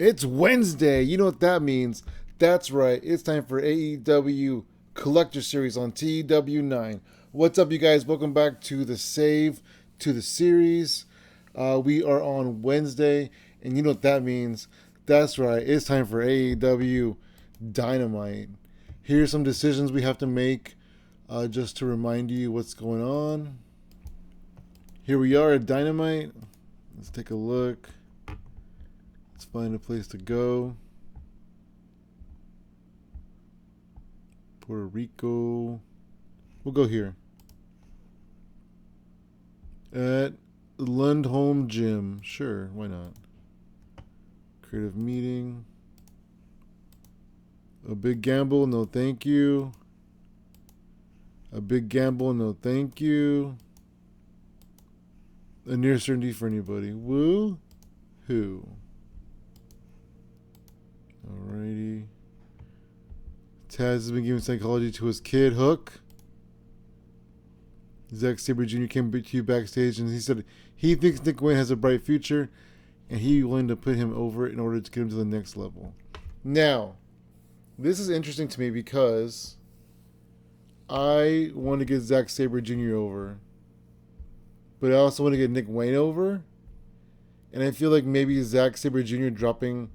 It's Wednesday. You know what that means. That's right. It's time for AEW Collector Series on TEW 9. What's up, you guys? Welcome back to the Save to the Series. We are on Wednesday, and you know what that means. That's right. It's time for AEW Dynamite. Here's some decisions we have to make just to remind you what's going on. Here we are at Dynamite. Let's take a look. Let's find a place to go. Puerto Rico. We'll go here. At Lundholm Gym. Sure, why not? Creative meeting. A big gamble, no thank you. A big gamble, no thank you. A near certainty for anybody. Woo hoo. Alrighty. Taz has been giving psychology to his kid, Hook. Zack Sabre Jr. came to you backstage and he said he thinks Nick Wayne has a bright future and he's willing to put him over in order to get him to the next level. Now, this is interesting to me because I want to get Zack Sabre Jr. over, but I also want to get Nick Wayne over. And I feel like maybe Zack Sabre Jr. dropping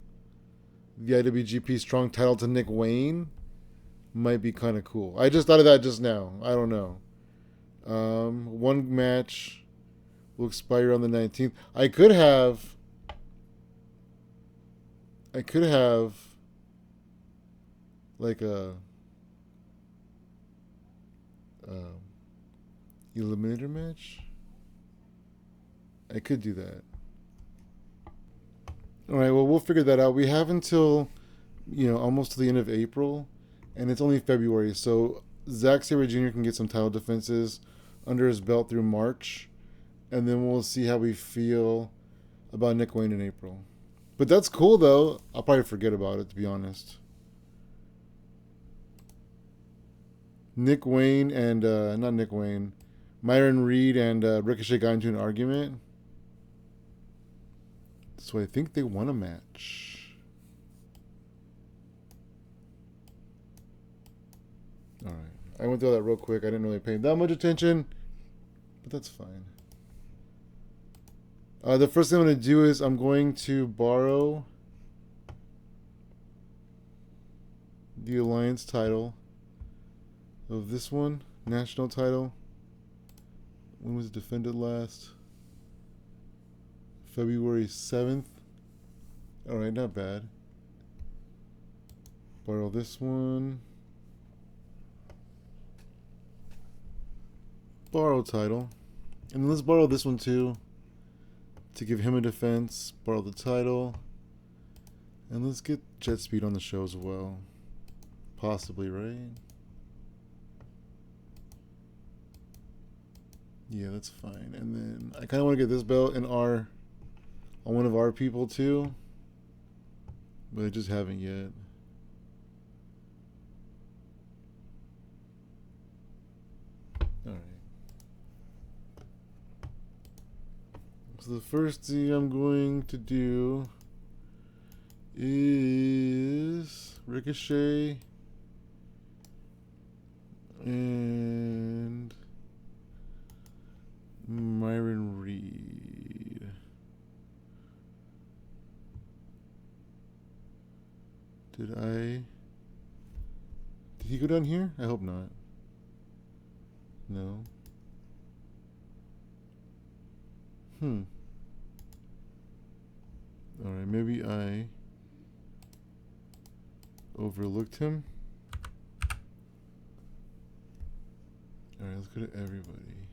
the IWGP Strong title to Nick Wayne might be kind of cool. I just thought of that just now. I don't know. One match will expire on the 19th. I could have like a eliminator match. I could do that. All right, well, we'll figure that out. We have until, almost to the end of April, and it's only February. So Zack Sabre Jr. can get some title defenses under his belt through March, and then we'll see how we feel about Nick Wayne in April. But that's cool, though. I'll probably forget about it, to be honest. Nick Wayne and, not Nick Wayne, Myron Reed and Ricochet got into an argument. So I think they won a match. All right. I went through that real quick. I didn't really pay that much attention, but that's fine. The first thing I'm going to do is I'm going to borrow the Alliance title of this one, national title. When was it defended last? February 7th. Alright, not bad. Borrow this one. Borrow title. And let's borrow this one too. To give him a defense. Borrow the title. And let's get Jet Speed on the show as well. Possibly, right? Yeah, that's fine. And then I kind of want to get this belt on one of our people too, but I just haven't yet. All right. So the first thing I'm going to do is Ricochet and Myron Reed. Did he go down here? I hope not. No. Alright, maybe I overlooked him. Alright, let's go to everybody.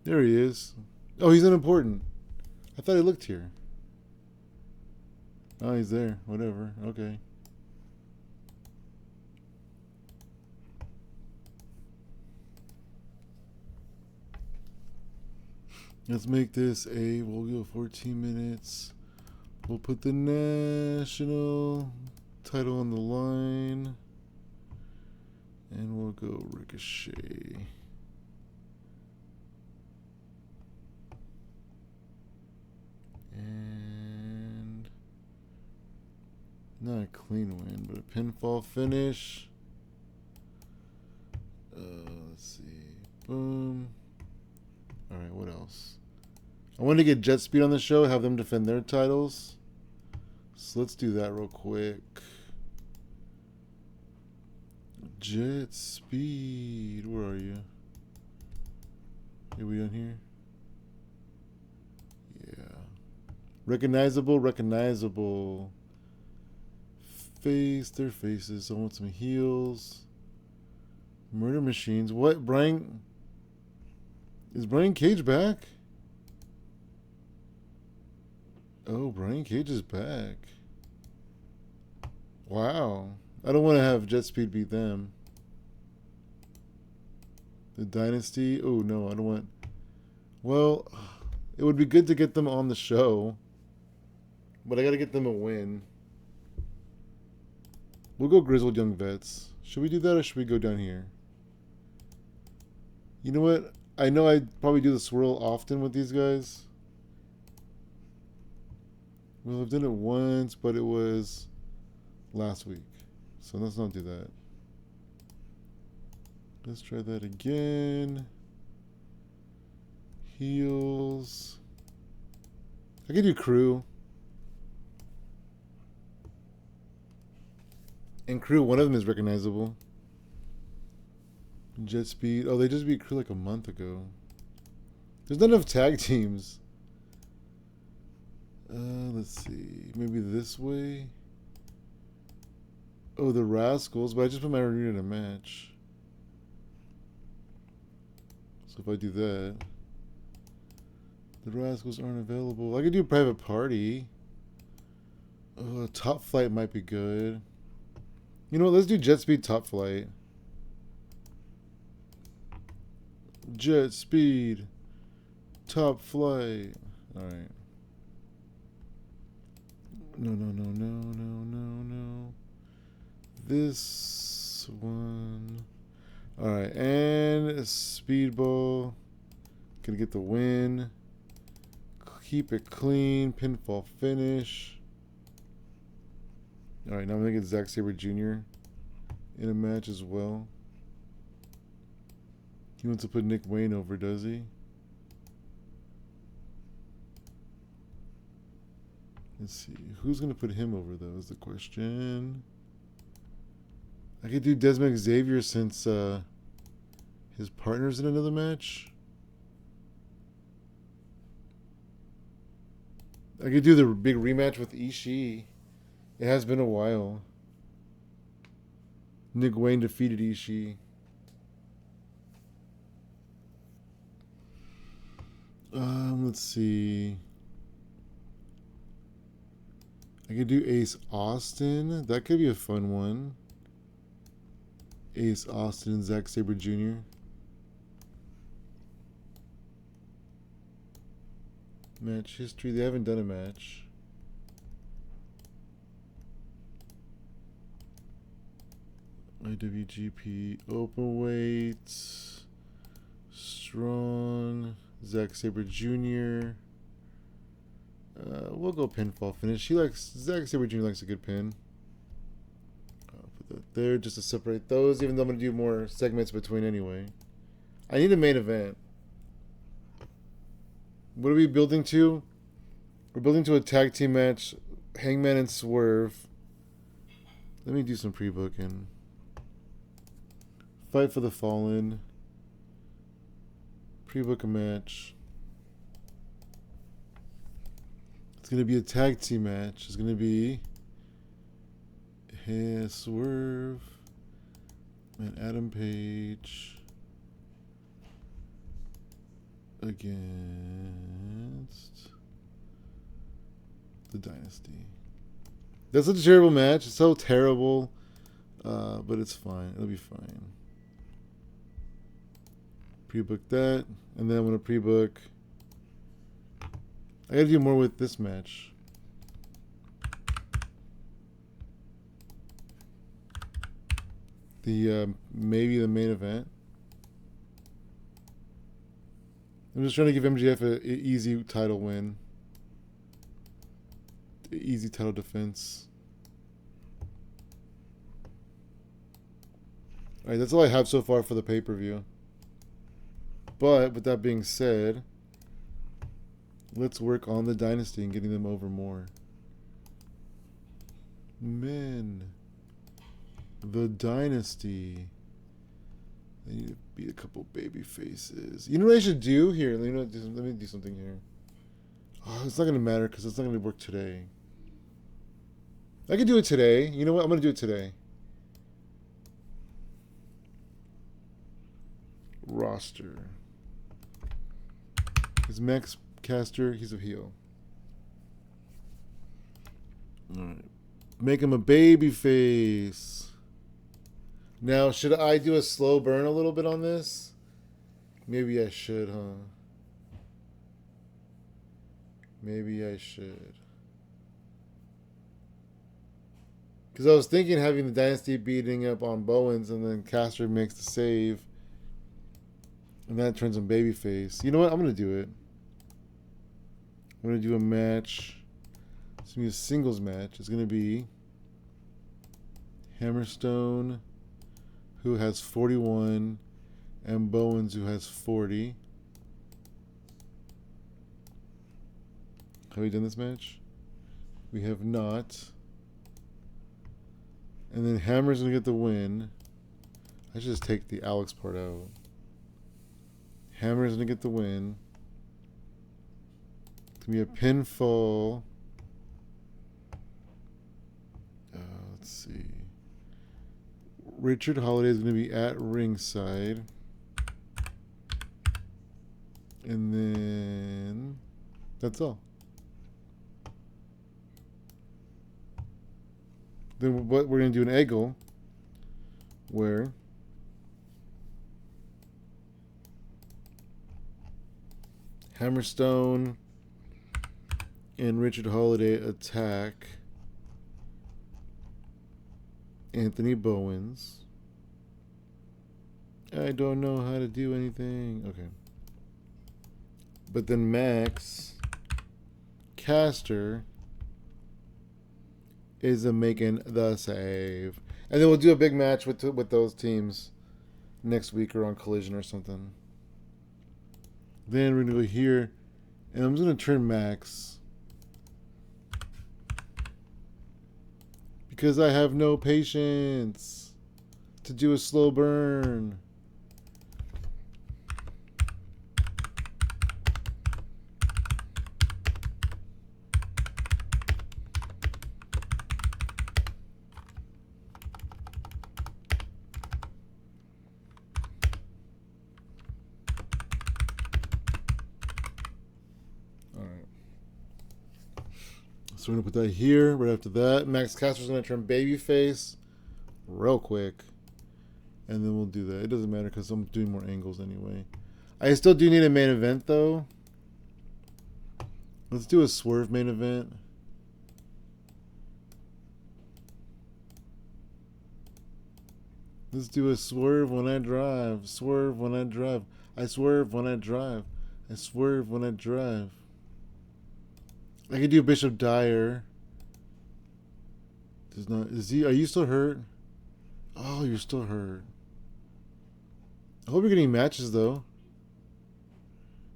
There he is. Oh, he's unimportant. I thought he looked here. Oh, he's there. Whatever. Okay. Let's make this we'll go 14 minutes. We'll put the national title on the line. And we'll go Ricochet. And clean win, but a pinfall finish. Let's see. Boom. All right, what else? I wanted to get Jet Speed on the show, have them defend their titles. So let's do that real quick. Jet Speed, where are you? Are we on here? Yeah. Recognizable. Face their faces. I want some heels. Murder Machines. What? Is Brian Cage back? Oh, Brian Cage is back. Wow. I don't want to have Jet Speed beat them. The Dynasty. Oh, no, I don't want... Well, it would be good to get them on the show. But I got to get them a win. We'll go Grizzled Young Vets. Should we do that or should we go down here? You know what? I know I probably do the swirl often with these guys. Well, I've done it once, but it was last week. So let's not do that. Let's try that again. Heels. I could do crew. And crew, one of them is recognizable. Jet Speed. Oh, they just beat crew like a month ago. There's not enough tag teams. Let's see. Maybe this way. Oh, the Rascals. But I just put my arena in a match. So if I do that. The Rascals aren't available. I could do Private Party. Oh, Top Flight might be good. You know what? Let's do Jet Speed Top Flight. Jet Speed Top Flight. Alright. No. This one. Alright, and Speedball. Gonna get the win. Keep it clean. Pinfall finish. Alright, now I'm gonna get Zack Sabre Jr. in a match as well. He wants to put Nick Wayne over, does he? Let's see. Who's going to put him over, though, is the question. I could do Desmond Xavier since his partner's in another match. I could do the big rematch with Ishii. It has been a while. Nick Wayne defeated Ishii. Let's see. I could do Ace Austin. That could be a fun one. Ace Austin and Zack Sabre Jr. Match history. They haven't done a match. IWGP Openweight. Strong. Zack Sabre Jr. We'll go pinfall finish. Zack Sabre Jr. likes a good pin. I'll put that there just to separate those, even though I'm going to do more segments between anyway. I need a main event. What are we building to? We're building to a tag team match. Hangman and Swerve. Let me do some pre-booking. Fight for the Fallen. Pre-book a match. It's going to be a tag team match. It's going to be Swerve and Adam Page against the Dynasty. That's such a terrible match. It's so terrible. But it's fine. It'll be fine. Pre-book that. And then I'm going to pre-book. I got to do more with this match. Maybe the main event. I'm just trying to give MJF an easy title win. Easy title defense. All right, that's all I have so far for the pay-per-view. But with that being said, let's work on the dynasty and getting them over more. Men. The dynasty. They need to beat a couple baby faces. You know what I should do here? You know, let me do something here. Oh, it's not going to matter because it's not going to work today. I can do it today. You know what? I'm going to do it today. Roster. Is Max Caster? He's a heel. All right. Make him a baby face. Now, should I do a slow burn a little bit on this? Maybe I should, huh? Maybe I should. Because I was thinking having the Dynasty beating up on Bowens and then Caster makes the save. And that turns him babyface. You know what? I'm going to do it. I'm going to do a match. It's going to be a singles match. It's going to be Hammerstone, who has 41, and Bowens, who has 40. Have we done this match? We have not. And then Hammer's going to get the win. I should just take the Alex part out. Hammer's going to get the win. It's going to be a pinfall. Let's see. Richard Holiday is going to be at ringside. And then that's all. Then what we're going to do an angle where Hammerstone and Richard Holiday attack Anthony Bowens. I don't know how to do anything. Okay. But then Max Caster is making the save. And then we'll do a big match with those teams next week or on Collision or something. Then we're going to go here. And I'm just going to turn Max. Because I have no patience to do a slow burn. So we're going to put that here. Right after that, Max Caster's going to turn babyface real quick. And then we'll do that. It doesn't matter because I'm doing more angles anyway. I still do need a main event, though. Let's do a swerve main event. Let's do a swerve when I drive. Swerve when I drive. I swerve when I drive. I swerve when I drive. I could do Bishop Dyer. Does not. Is he? Are you still hurt? Oh, you're still hurt. I hope you're getting matches though.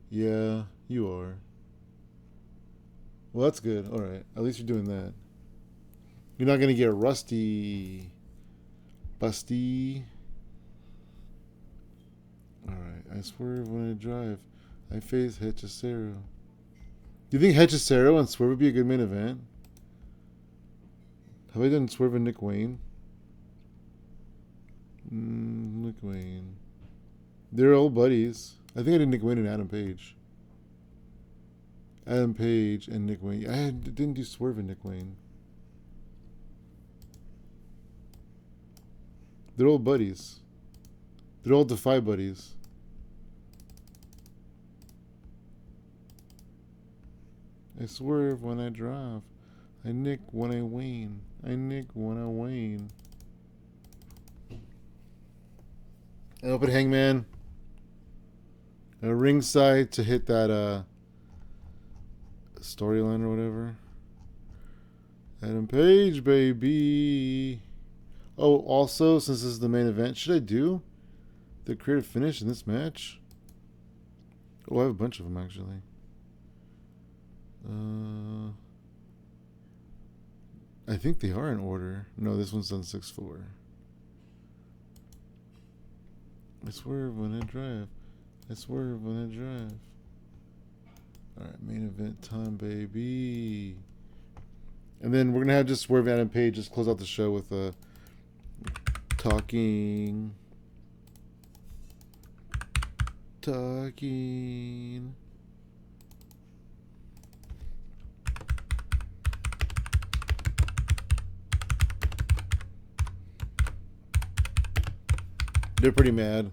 Yeah, you are. Well, that's good. All right. At least you're doing that. You're not gonna get rusty, busty. All right. I swerve when I drive. I face Hechicero. Do you think Hechicero and Swerve would be a good main event? Have I done Swerve and Nick Wayne? Nick Wayne. They're old buddies. I think I did Nick Wayne and Adam Page. Adam Page and Nick Wayne. I didn't do Swerve and Nick Wayne. They're old buddies. They're old Defy buddies. I swerve when I drive. I nick when I wane. I nick when I wane. I open Hangman. A ringside to hit that storyline or whatever. Adam Page, baby. Oh, also, since this is the main event, should I do the creative finish in this match? Oh, I have a bunch of them actually. I think they are in order. No, this one's done 6-4. I swerve when I drive. I swerve when I drive. Alright, main event time, baby. And then we're going to have just Swerve Adam Page just close out the show with talking. They're pretty mad.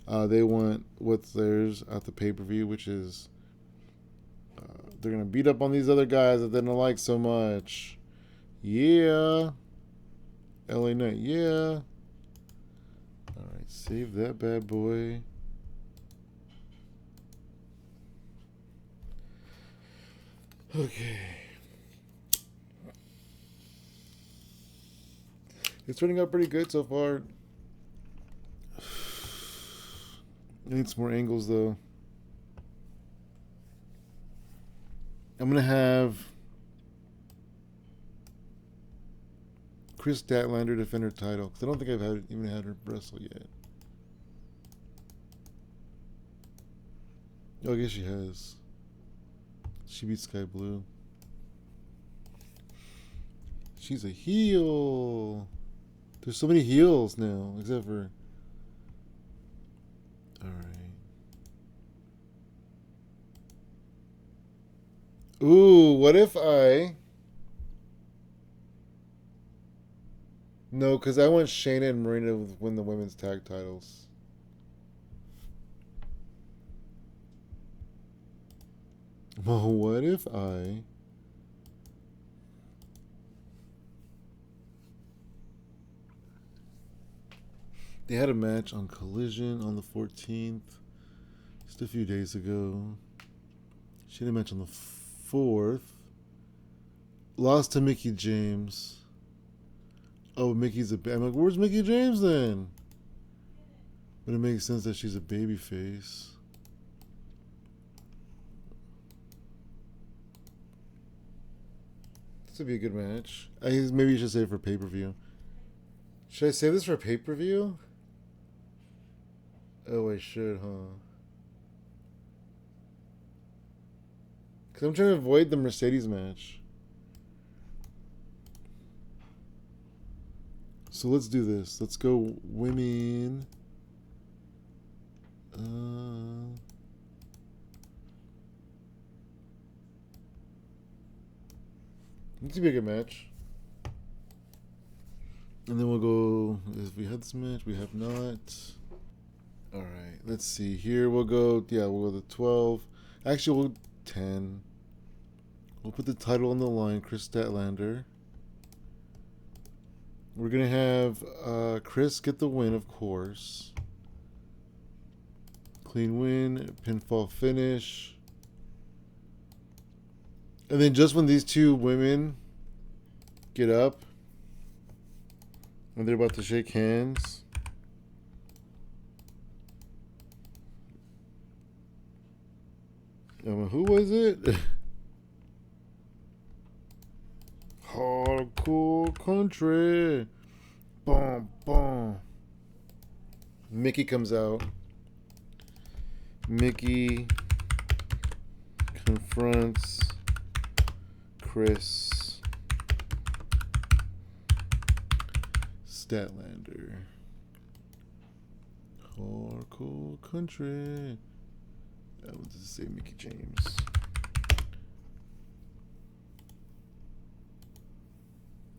They want what's theirs at the pay-per-view, which is they're going to beat up on these other guys that they don't like so much. Yeah. LA Knight, yeah. Alright, save that bad boy. Okay. It's turning out pretty good so far. I need some more angles though. I'm gonna have Chris Statlander defend her title because I don't think I've even had her wrestle yet. Oh, I guess she has. She beat Sky Blue. She's a heel. There's so many heels now, except for. Alright. Ooh, what if I. No, because I want Shayna and Marina to win the women's tag titles. Well, what if I. They had a match on Collision on the 14th, just a few days ago. She had a match on the 4th. Lost to Mickie James. Oh, Mickey's a... I'm like, where's Mickie James then? But it makes sense that she's a babyface. This would be a good match. Maybe you should save it for pay-per-view. Should I save this for pay-per-view? Oh, I should, huh? Because I'm trying to avoid the Mercedes match. So let's do this. Let's go women. This would be a good match. And then we'll go. If we had this match, we have not. All right. Let's see. Here we'll go. Yeah, we'll go to 12. Actually, we'll 10. We'll put the title on the line. Chris Statlander. We're gonna have Chris get the win, of course. Clean win, pinfall finish. And then just when these two women get up and they're about to shake hands, who was it? Hardcore country. Boom, boom. Mickey comes out. Mickey confronts Chris Statlander. Hardcore country. I want to say Mickie James.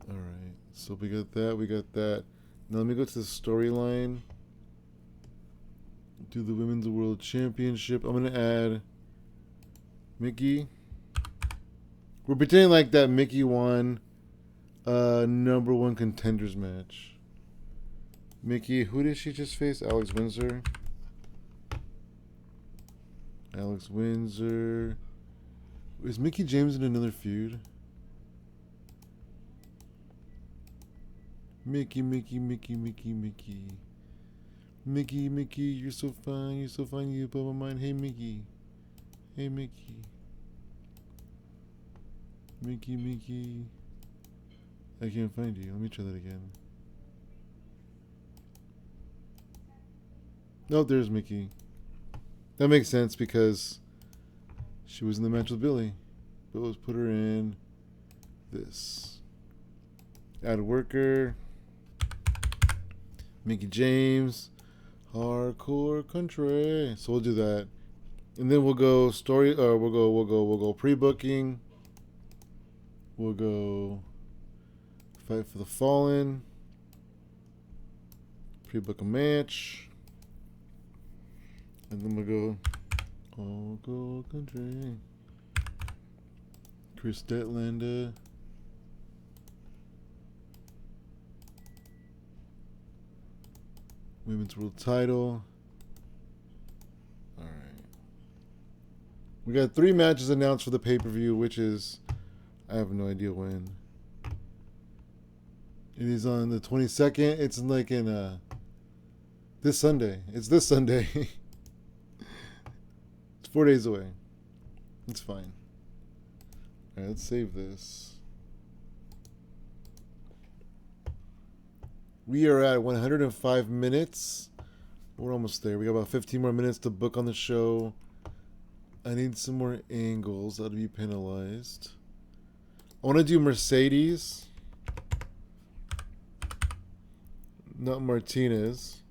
Alright, so we got that. Now let me go to the storyline. Do the Women's World Championship. I'm going to add Mickey. We're pretending like that Mickey won number one contenders match. Mickey, who did she just face? Alex Windsor. Alex Windsor. Is Mickie James in another feud? Mickey, Mickey, Mickey, Mickey, Mickey. Mickey, Mickey, you're so fine, you blow my mind. Hey, Mickey. Hey, Mickey. Mickey, Mickey. I can't find you. Let me try that again. No, there's Mickey. That makes sense because she was in the match with Billy. But let's put her in this. Add worker. Mickey James. Hardcore country. So we'll do that. And then we'll go story we'll go pre-booking. We'll go Fight for the Fallen. Pre-book a match. And then we'll go Hardcore country. Chris Statlander. Women's World Title. Alright. We got 3 matches announced for the pay-per-view, which is, I have no idea when. It is on the 22nd. It's like in this Sunday. It's this Sunday. It's 4 days away. It's fine. Alright, let's save this. We are at 105 minutes. We're almost there. We got about 15 more minutes to book on the show. I need some more angles. That'll be penalized. I want to do Mercedes. Not Martinez.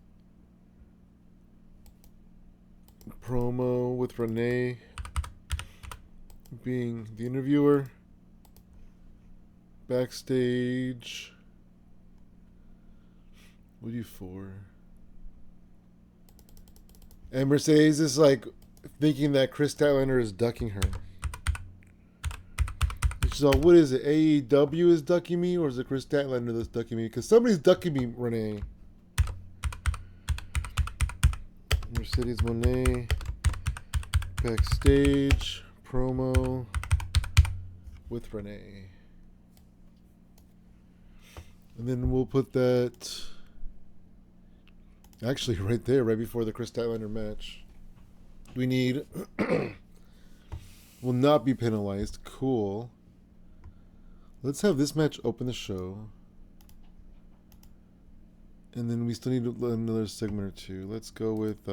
Promo with Renee being the interviewer. Backstage. What do you for? And Mercedes is like thinking that Chris Statlander is ducking her. She's like, what is it? AEW is ducking me, or is it Chris Statlander that's ducking me? Because somebody's ducking me, Renee. Mercedes Moné. Backstage. Promo with Renee. And then we'll put that actually right there, right before the Chris Statlander match. We need will not be penalized. Cool. Let's have this match open the show. And then we still need another segment or two. Let's go with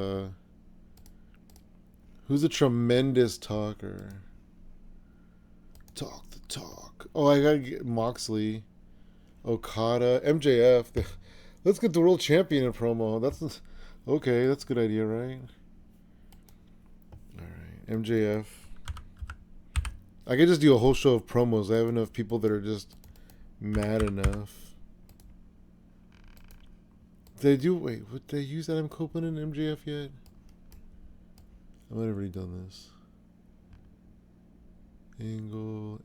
who's a tremendous talker? Talk the talk. Oh, I gotta get Moxley, Okada, MJF. Let's get the world champion in promo. That's okay. That's a good idea, right? All right, MJF. I could just do a whole show of promos. I have enough people that are just mad enough. Did I do? Wait, what, did I use Adam Copeland and MJF yet? I might have already done this. Angle.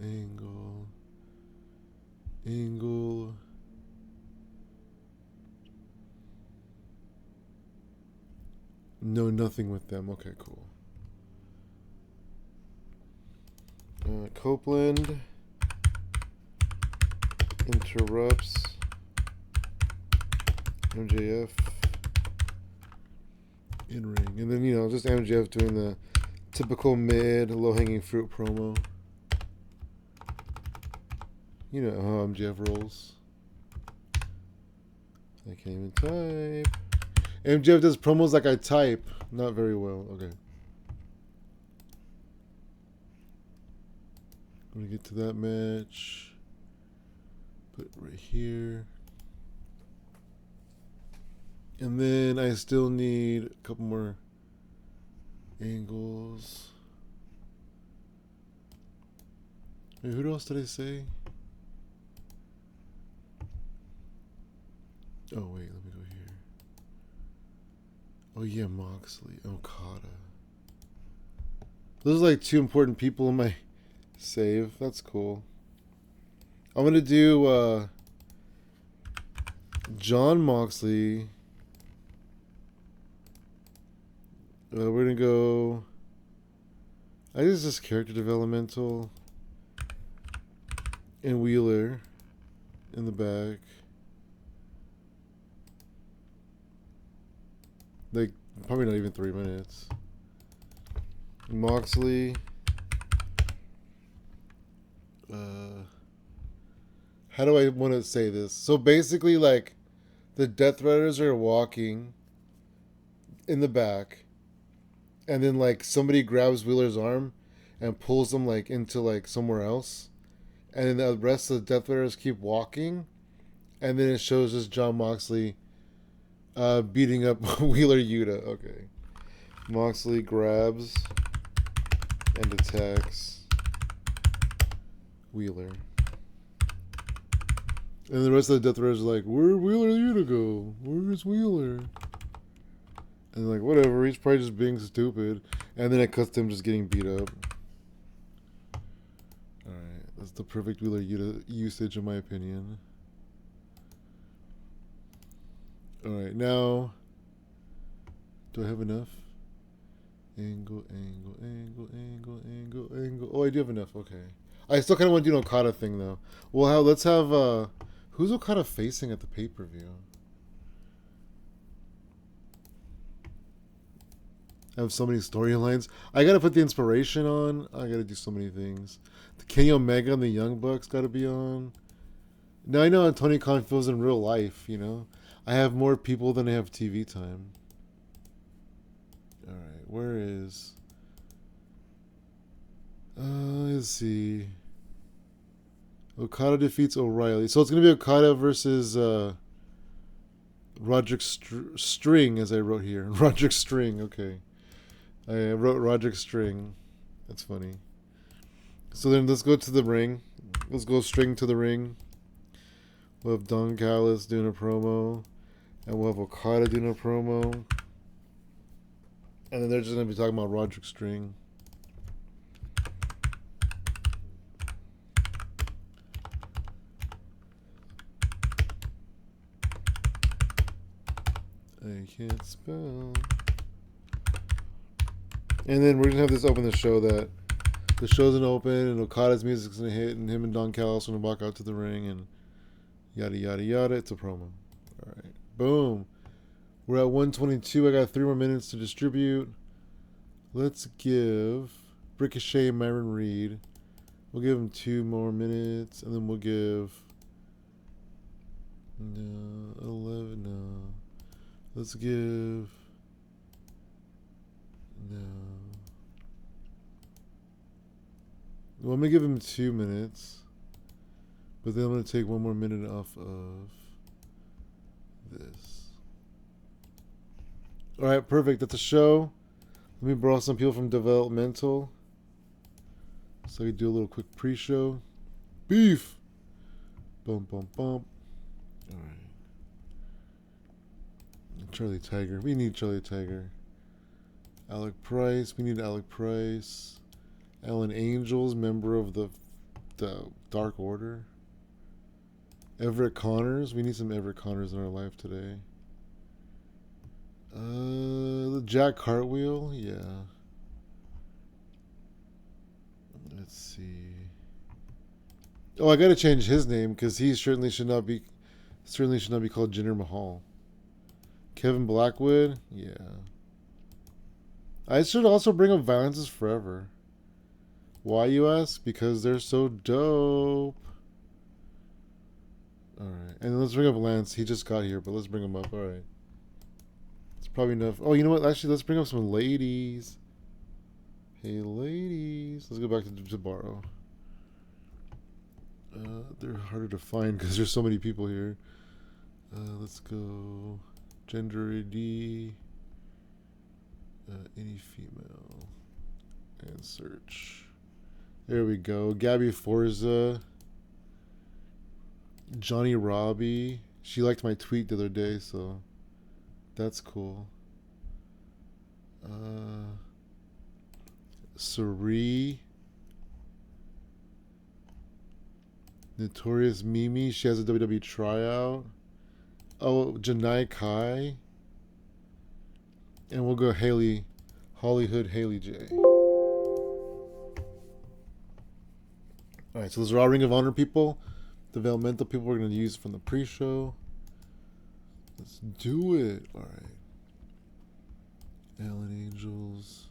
No, nothing with them. Okay, cool. Copeland interrupts MJF in ring. And then, just MJF doing the typical mid, low-hanging fruit promo. You know how MJF rolls. I can't even type. MJF does promos like I type. Not very well. Okay. I'm going to get to that match. Put it right here. And then I still need a couple more angles. Wait, who else did I say? Oh, wait, let me go here. Oh, yeah, Moxley, Okada. Those are like 2 important people in my save. That's cool. I'm going to do John Moxley. We're going to go... I guess this character developmental. And Wheeler in the back. Like, probably not even 3 minutes. Moxley. How do I want to say this? So basically, like, the Death Riders are walking in the back, and then like somebody grabs Wheeler's arm and pulls them like into like somewhere else, and then the rest of the Death Riders keep walking, and then it shows just John Moxley beating up Wheeler Yuta. Okay, Moxley grabs and attacks Wheeler. And the rest of the Death Riders are like, where'd Wheeler Yuta go? Where's Wheeler? And like, whatever, he's probably just being stupid. And then it cuts to him just getting beat up. Alright, that's the perfect Wheeler Yuta usage in my opinion. Alright, now, do I have enough? Angle. Oh, I do have enough, okay. I still kind of want to do an Okada thing though. Well, let's have, who's Okada facing at the pay-per-view? I have so many storylines. I gotta put the inspiration on. I gotta do so many things. The Kenny Omega and the Young Bucks gotta be on. Now I know how Tony Khan feels in real life, you know. I have more people than I have TV time. Alright, where is... let's see. Okada defeats O'Reilly. So it's gonna be Okada versus Roderick String, as I wrote here. Roderick String, okay. I wrote Roderick String. That's funny. So then let's go to the ring. Let's go String to the ring. We'll have Don Callis doing a promo. And we'll have Okada doing a promo. And then they're just going to be talking about Roderick String. I can't spell. And then we're going to have this open the show that the show's going to open and Okada's music's going to hit and him and Don Callis are going to walk out to the ring and yada, yada, yada. It's a promo. All right. Boom. We're at 122. I got 3 more minutes to distribute. Let's give Ricochet and Myron Reed. We'll give him 2 more minutes and then we'll give... No, 11, no. Let's give... No. Well, I'm going to give him 2 minutes. But then I'm going to take 1 more minute off of this. Alright, perfect. That's a show. Let me borrow some people from Developmental. So I can do a little quick pre-show. Beef! Bump, bump, bump. Alright. Charlie Tiger. We need Charlie Tiger. Alec Price. We need Alec Price. Alan Angels, member of the Dark Order. Everett Connors. We need some Everett Connors in our life today. Jack Cartwheel. Yeah. Let's see. Oh, I gotta change his name because he certainly should not be called Jinder Mahal. Kevin Blackwood. Yeah. I should also bring up Violence is Forever. Why, you ask? Because they're so dope. Alright. And let's bring up Lance. He just got here, but let's bring him up. Alright. It's probably enough. Oh, you know what? Actually, let's bring up some ladies. Hey, ladies. Let's go back to Barrow. They're harder to find because there's so many people here. Let's go. Gender ID. Any female. And search. There we go. Gabby Forza. Johnny Robbie. She liked my tweet the other day, so that's cool. Sari. Notorious Mimi. She has a WWE tryout. Oh, Janai Kai. And we'll go Hollywood Haley J. Alright, so those are all Ring of Honor people. Developmental people we're going to use from the pre-show. Let's do it. Alright. Allen Angels,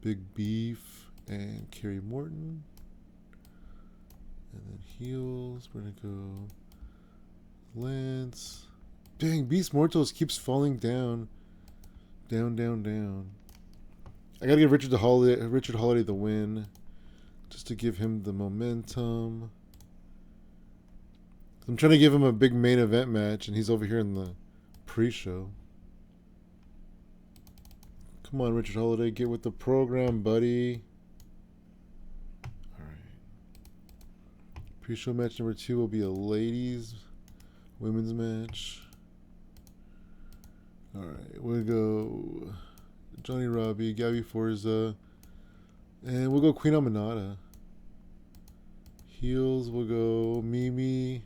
Big Beef, and Kerry Morton. And then heels, we're going to go Lance. Dang, Beast Mortals keeps falling down. Down, down, down. I got to give Richard Holiday the win, just to give him the momentum. I'm trying to give him a big main event match, and he's over here in the pre-show. Come on, Richard Holiday, get with the program, buddy. All right. Pre-show match number 2 will be a women's match. All right, we'll go Johnny Robbie, Gabby Forza, and we'll go Queen Aminata. Heels, we'll go Mimi,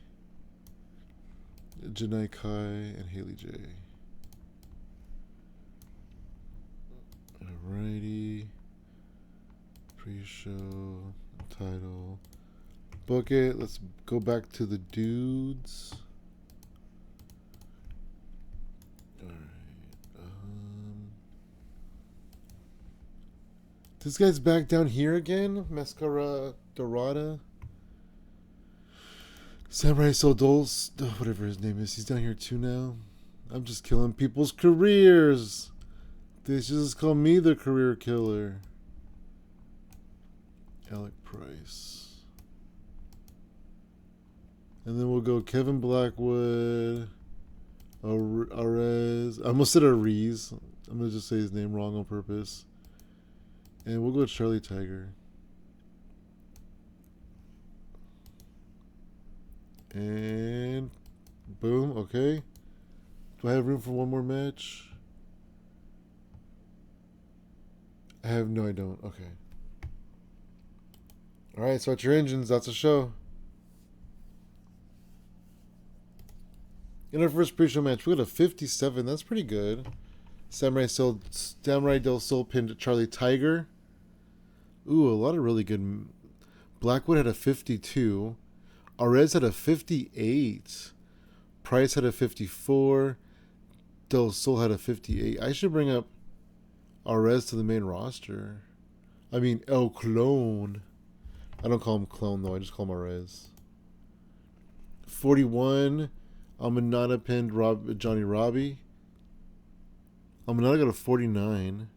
Janai Kai, and Haley J. Alrighty. Pre-show, title. Book it. Let's go back to the dudes. Alright. This guy's back down here again? Mascara Dorada? Samurai Soldol's, whatever his name is, he's down here too now. I'm just killing people's careers. They should just call me the career killer. Alec Price. And then we'll go Kevin Blackwood. Arez. I almost said Ariz. I'm going to just say his name wrong on purpose. And we'll go Charlie Tiger. And boom, okay. Do I have room for one more match? I have no, I don't. Okay. Alright, start your engines. That's a show. In our first pre-show match, we got a 57. That's pretty good. Samurai Del Sol pinned Charlie Tiger. Ooh, a lot of really good. Blackwood had a 52. Arez had a 58. Price had a 54. Del Sol had a 58. I should bring up Arez to the main roster. I mean, El Clone. I don't call him Clone, though. I just call him Arez. 41. Aminata pinned Johnny Robbie. Aminata got a 49.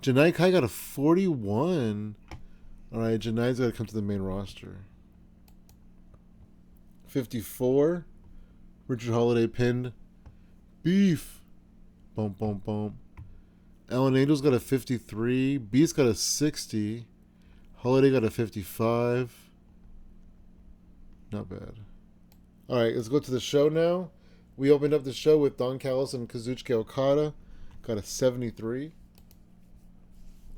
Janai Kai got a 41. Alright, Janai's got to come to the main roster. 54. Richard Holiday pinned Beef. Bump, bump, bump. Allen Angel's got a 53. Beast got a 60. Holiday got a 55. Not bad. Alright, let's go to the show now. We opened up the show with Don Callis and Kazuchika Okada. Got a 73.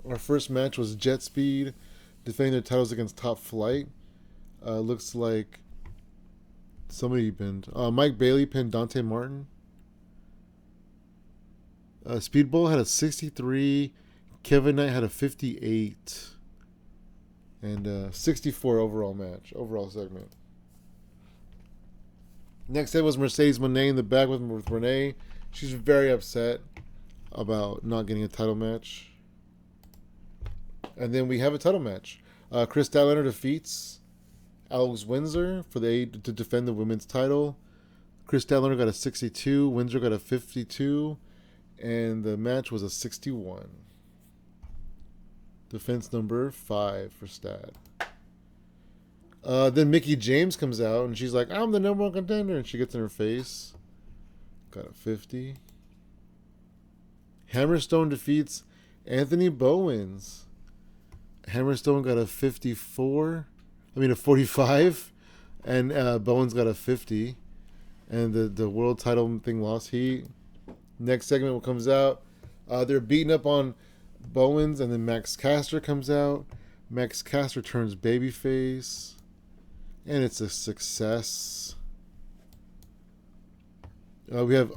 Our first match was Jet Speed defending their titles against Top Flight. Looks like somebody pinned. Mike Bailey pinned Dante Martin. Speedball had a 63. Kevin Knight had a 58. And 64 overall match. Overall segment. Next up was Mercedes Moné in the back with Renee. She's very upset about not getting a title match. And then we have a title match. Chris Statlander defeats Alex Windsor to defend the women's title. Chris Statlander got a 62. Windsor got a 52. And the match was a 61. Defense number 5 for Stat. Then Mickie James comes out and she's like, I'm the number 1 contender. And she gets in her face. Got a 50. Hammerstone defeats Anthony Bowens. Hammerstone got a 54. I mean a 45. And Bowens got a 50. And the world title thing lost heat. Next segment comes out. They're beating up on Bowens, and then Max Caster comes out. Max Caster turns babyface. And it's a success. We have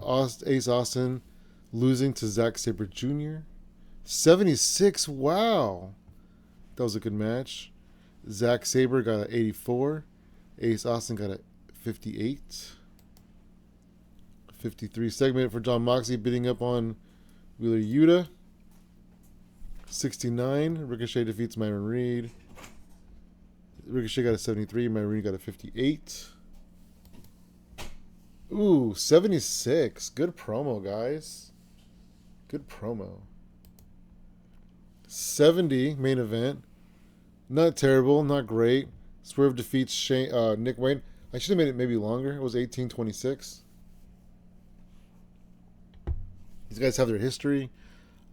Ace Austin losing to Zack Sabre Jr. 76. Wow. That was a good match. Zack Sabre got an 84. Ace Austin got a 58. 53 segment for John Moxley beating up on Wheeler Yuta. 69. Ricochet defeats Myron Reed. Ricochet got a 73. Myron Reed got a 58. Ooh, 76. Good promo, guys. Good promo. 70 main event. Not terrible, not great. Swerve defeats Nick Wayne. I should have made it maybe longer. It was 18:26. These guys have their history.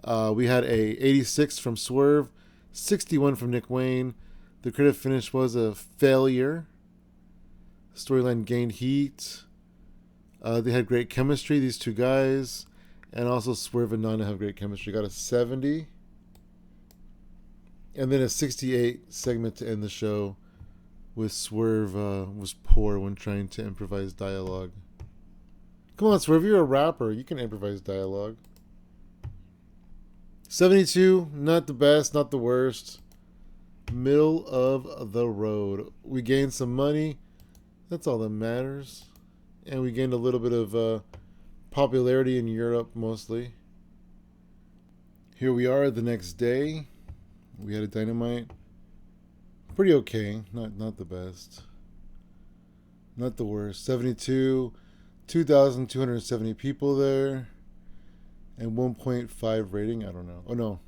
We had a 86 from Swerve, 61 from Nick Wayne. The credit finish was a failure. Storyline gained heat. They had great chemistry, these two guys. And also Swerve and Nana have great chemistry. Got a 70. And then a 68 segment to end the show with Swerve was poor when trying to improvise dialogue. Come on, Swerve, you're a rapper. You can improvise dialogue. 72, not the best, not the worst. Middle of the road. We gained some money. That's all that matters. And we gained a little bit of popularity in Europe, mostly. Here we are the next day. We had a Dynamite. Pretty okay. Not the best. Not the worst. 72. 2,270 people there. And 1.5 rating. I don't know. Oh, no.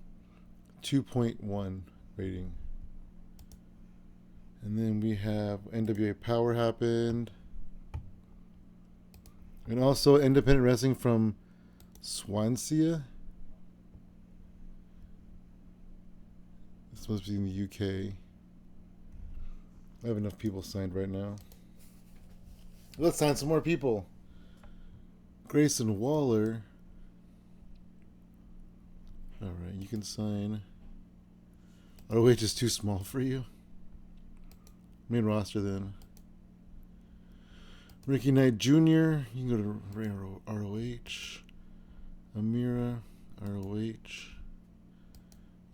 2.1 rating. And then we have NWA Power happened. And also independent wrestling from Swansea. This must be in the UK. I have enough people signed right now. Let's sign some more people. Grayson Waller. Alright, you can sign. ROH is too small for you. Main roster then. Ricky Knight Jr. You can go to ROH. Amira, ROH.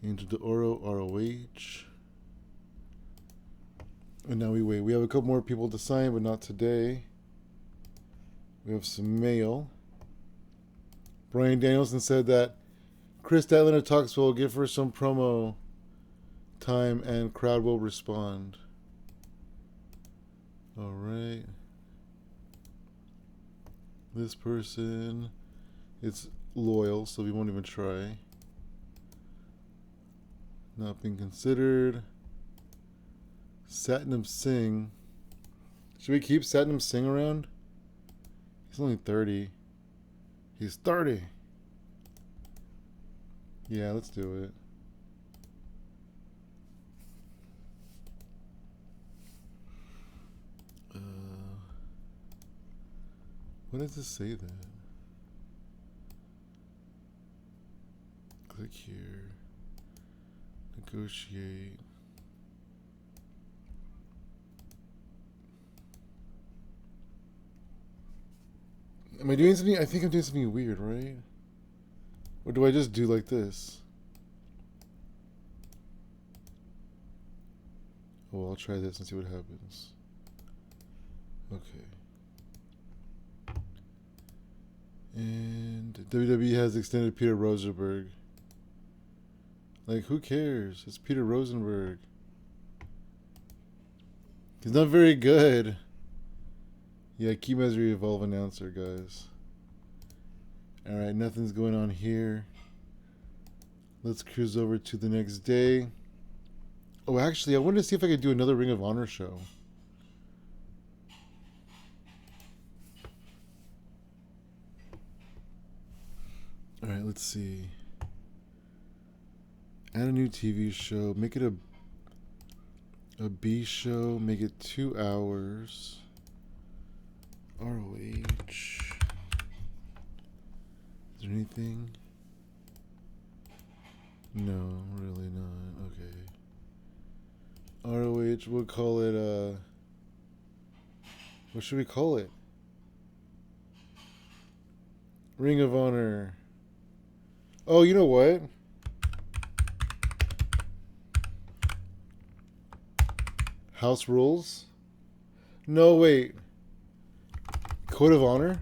Angel De Oro, ROH. And now we wait. We have a couple more people to sign, but not today. We have some mail. Brian Danielson said that Chris Statlander Talks will give her some promo time and crowd will respond. Alright. This person is loyal, so we won't even try. Not being considered. Satnam Singh. Should we keep Satnam Singh around? He's only 30. He's 30. Yeah, let's do it. What does this say then? Click here. Negotiate. Am I doing something? I think I'm doing something weird, right? Or do I just do like this? Oh, well, I'll try this and see what happens. Okay. And WWE has extended Peter Rosenberg. Like, who cares? It's Peter Rosenberg. He's not very good. Yeah, keep him as your Evolve announcer, guys. Alright, nothing's going on here. Let's cruise over to the next day. Oh, actually, I wanted to see if I could do another Ring of Honor show. Alright, let's see. Add a new TV show. Make it a B show. Make it 2 hours. ROH. Is there anything? No, really not. Okay. ROH, we'll call it, what should we call it? Ring of Honor. Oh, you know what? House Rules? No, wait. Code of Honor?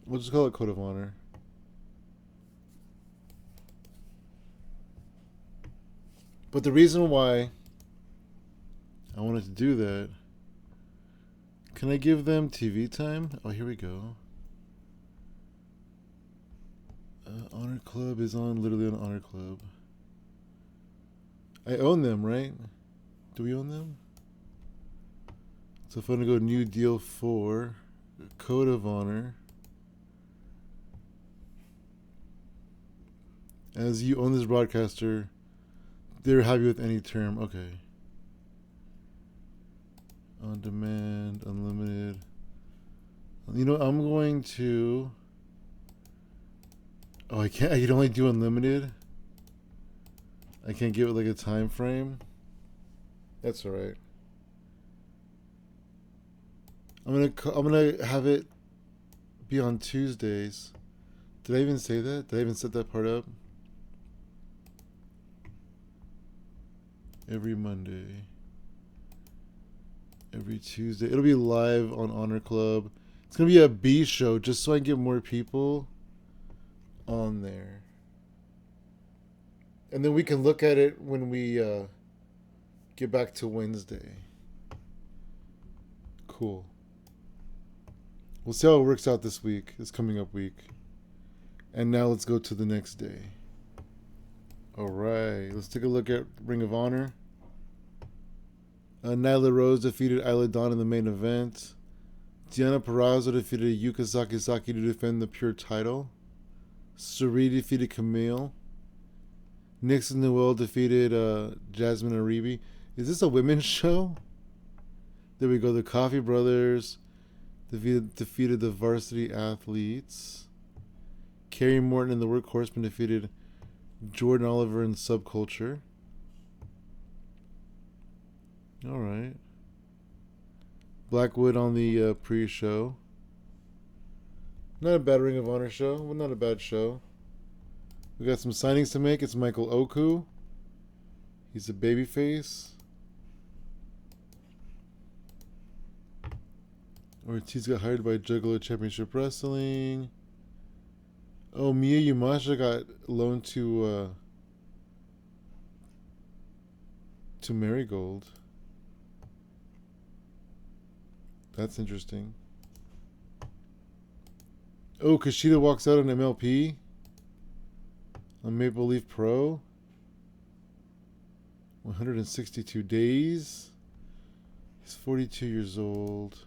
We'll just call it Code of Honor. But the reason why I wanted to do that, can I give them TV time? Oh, here we go. Honor Club is on, literally on Honor Club. I own them, right? Do we own them? So if I'm going to go new deal for Code of Honor. As you own this broadcaster, they're happy with any term. Okay. On demand, unlimited. You know, I'm going to... Oh, I can't. I can only do unlimited. I can't give it like a time frame. That's all right. I'm gonna have it be on Tuesdays. Did I even say that? Did I even set that part up? Every Monday. Every Tuesday. It'll be live on Honor Club. It's gonna be a B show just so I can get more people on there. And then we can look at it when we get back to Wednesday. Cool. We'll see how it works out this coming up week. And now let's go to the next day. Alright, let's take a look at Ring of Honor. Nyla Rose defeated Isla Dawn in the main event. Deonna Purrazzo defeated Yuka Sakazaki to defend the Pure title. Suri defeated Camille. Nixon Noel defeated Jasmine Aribi. Is this a women's show? There we go. The Coffee Brothers defeated the Varsity Athletes. Kerry Morton and the Workhorsemen defeated Jordan Oliver and Subculture. All right. Blackwood on the pre-show. Not a bad Ring of Honor show. Well, not a bad show. We got some signings to make. It's Michael Oku. He's a babyface. Ortiz got hired by Juggalo Championship Wrestling. Oh, Mia Yumasha got loaned to Marigold. That's interesting. Oh, Kushida walks out on MLP on Maple Leaf Pro. 162 days. He's 42 years old.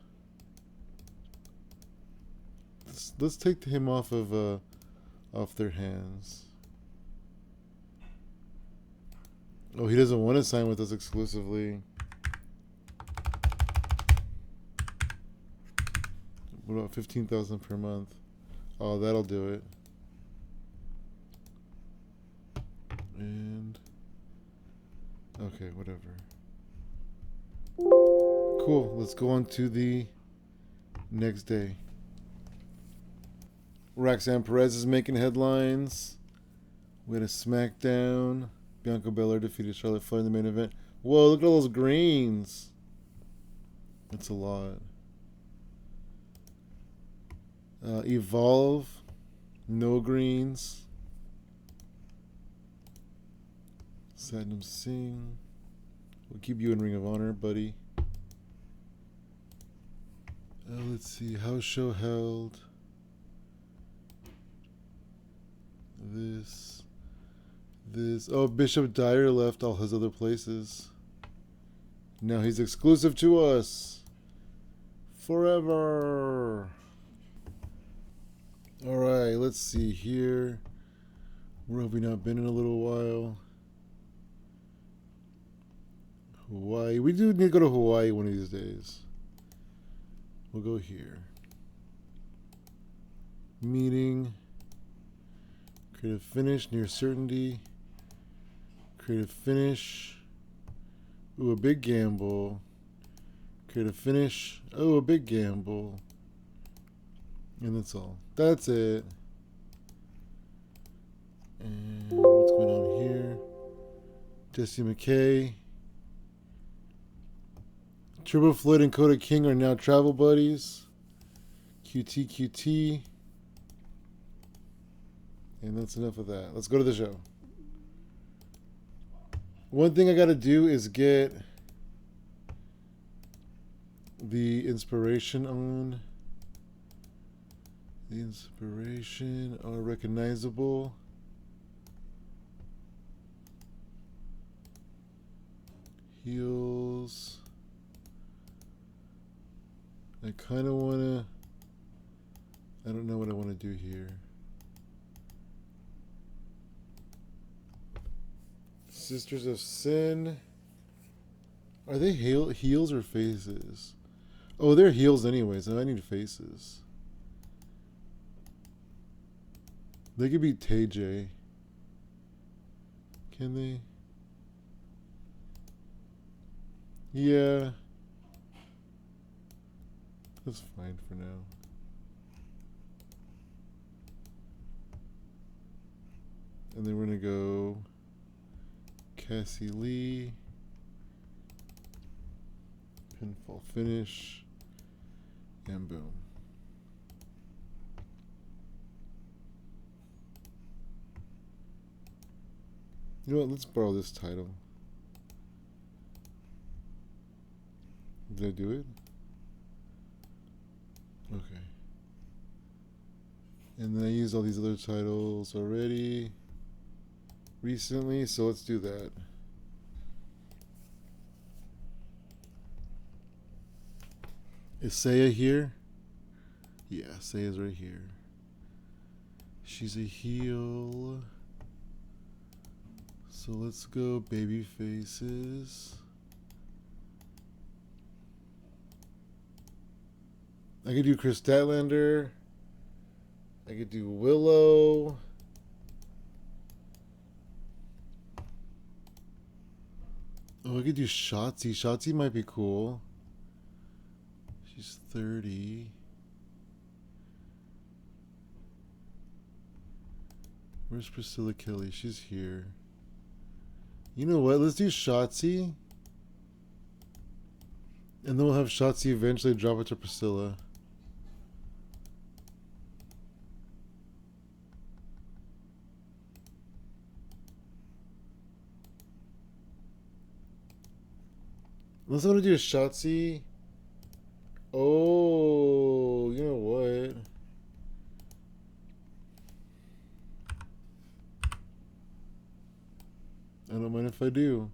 Let's take him off their hands. Oh, he doesn't want to sign with us exclusively. What about $15,000 per month? Oh, that'll do it. And okay, whatever. Cool. Let's go on to the next day. Roxanne Perez is making headlines. We had a SmackDown. Bianca Belair defeated Charlotte Flair in the main event. Whoa, look at all those greens. That's a lot. Evolve. No greens. Satnam Singh. We'll keep you in Ring of Honor, buddy. Let's see. House show held. This. Oh, Bishop Dyer left all his other places. Now he's exclusive to us. Forever. Alright, let's see here. Where have we not been in a little while? Hawaii. We do need to go to Hawaii one of these days. We'll go here. Meeting. Creative finish, near certainty. Creative finish. Ooh, a big gamble. Creative finish. Oh, a big gamble. And that's all. That's it. And what's going on here? Jesse McKay. Turbo Floyd and Coda King are now travel buddies. QT. And that's enough of that. Let's go to the show. One thing I got to do is get the inspiration on. The inspiration are recognizable. Heels. I kind of want to... I don't know what I want to do here. Sisters of Sin. Are they heels or faces? Oh, they're heels anyways. I need faces. They could be TJ. Can they? Yeah. That's fine for now. And then we're going to go Cassie Lee. Pinfall finish. And boom. You know what? Let's borrow this title. Did I do it? Okay. And then I used all these other titles already recently, so let's do that. Is Saya here? Yeah, Saya's right here. She's a heel. So let's go baby faces. I could do Chris Statlander. I could do Willow. Oh, I could do Shotzi. Shotzi might be cool. She's 30. Where's Priscilla Kelly? She's here. You know what? Let's do Shotzi. And then we'll have Shotzi eventually drop it to Priscilla. Unless I want to do a Shotzi. Oh, you know what? I don't mind if I do.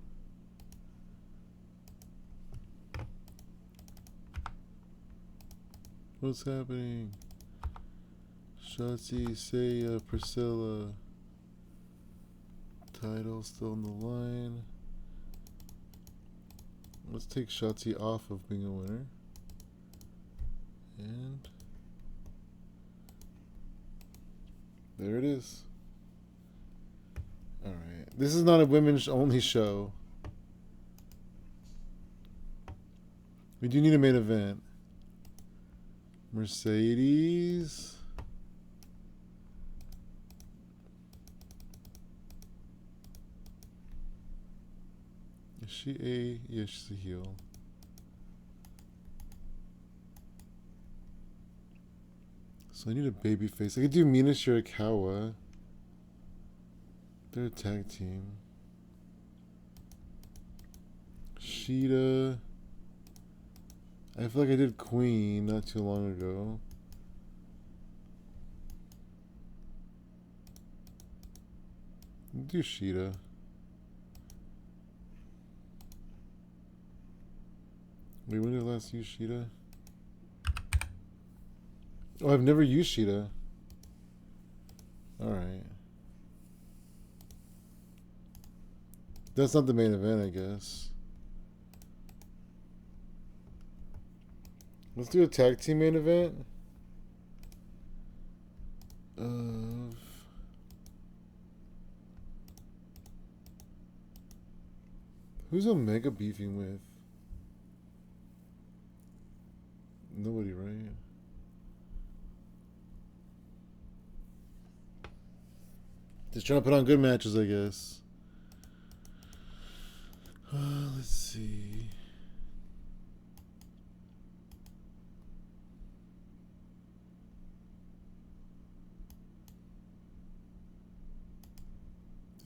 What's happening? Shotzi, Saya, Priscilla. Title still on the line. Let's take Shotzi off of being a winner. And there it is. Alright. This is not a women's only show. We do need a main event. Mercedes. Is she a... Yeah, she's a heel. So I need a baby face. I could do Mina Shirakawa. They're a tag team. Sheeta. I feel like I did Queen not too long ago. Do Sheeta. Wait, when did I last use Sheeta? Oh, I've never used Sheeta. Alright. That's not the main event, I guess. Let's do a tag team main event. Who's Omega beefing with? Nobody, right? Just trying to put on good matches, I guess. Let's see.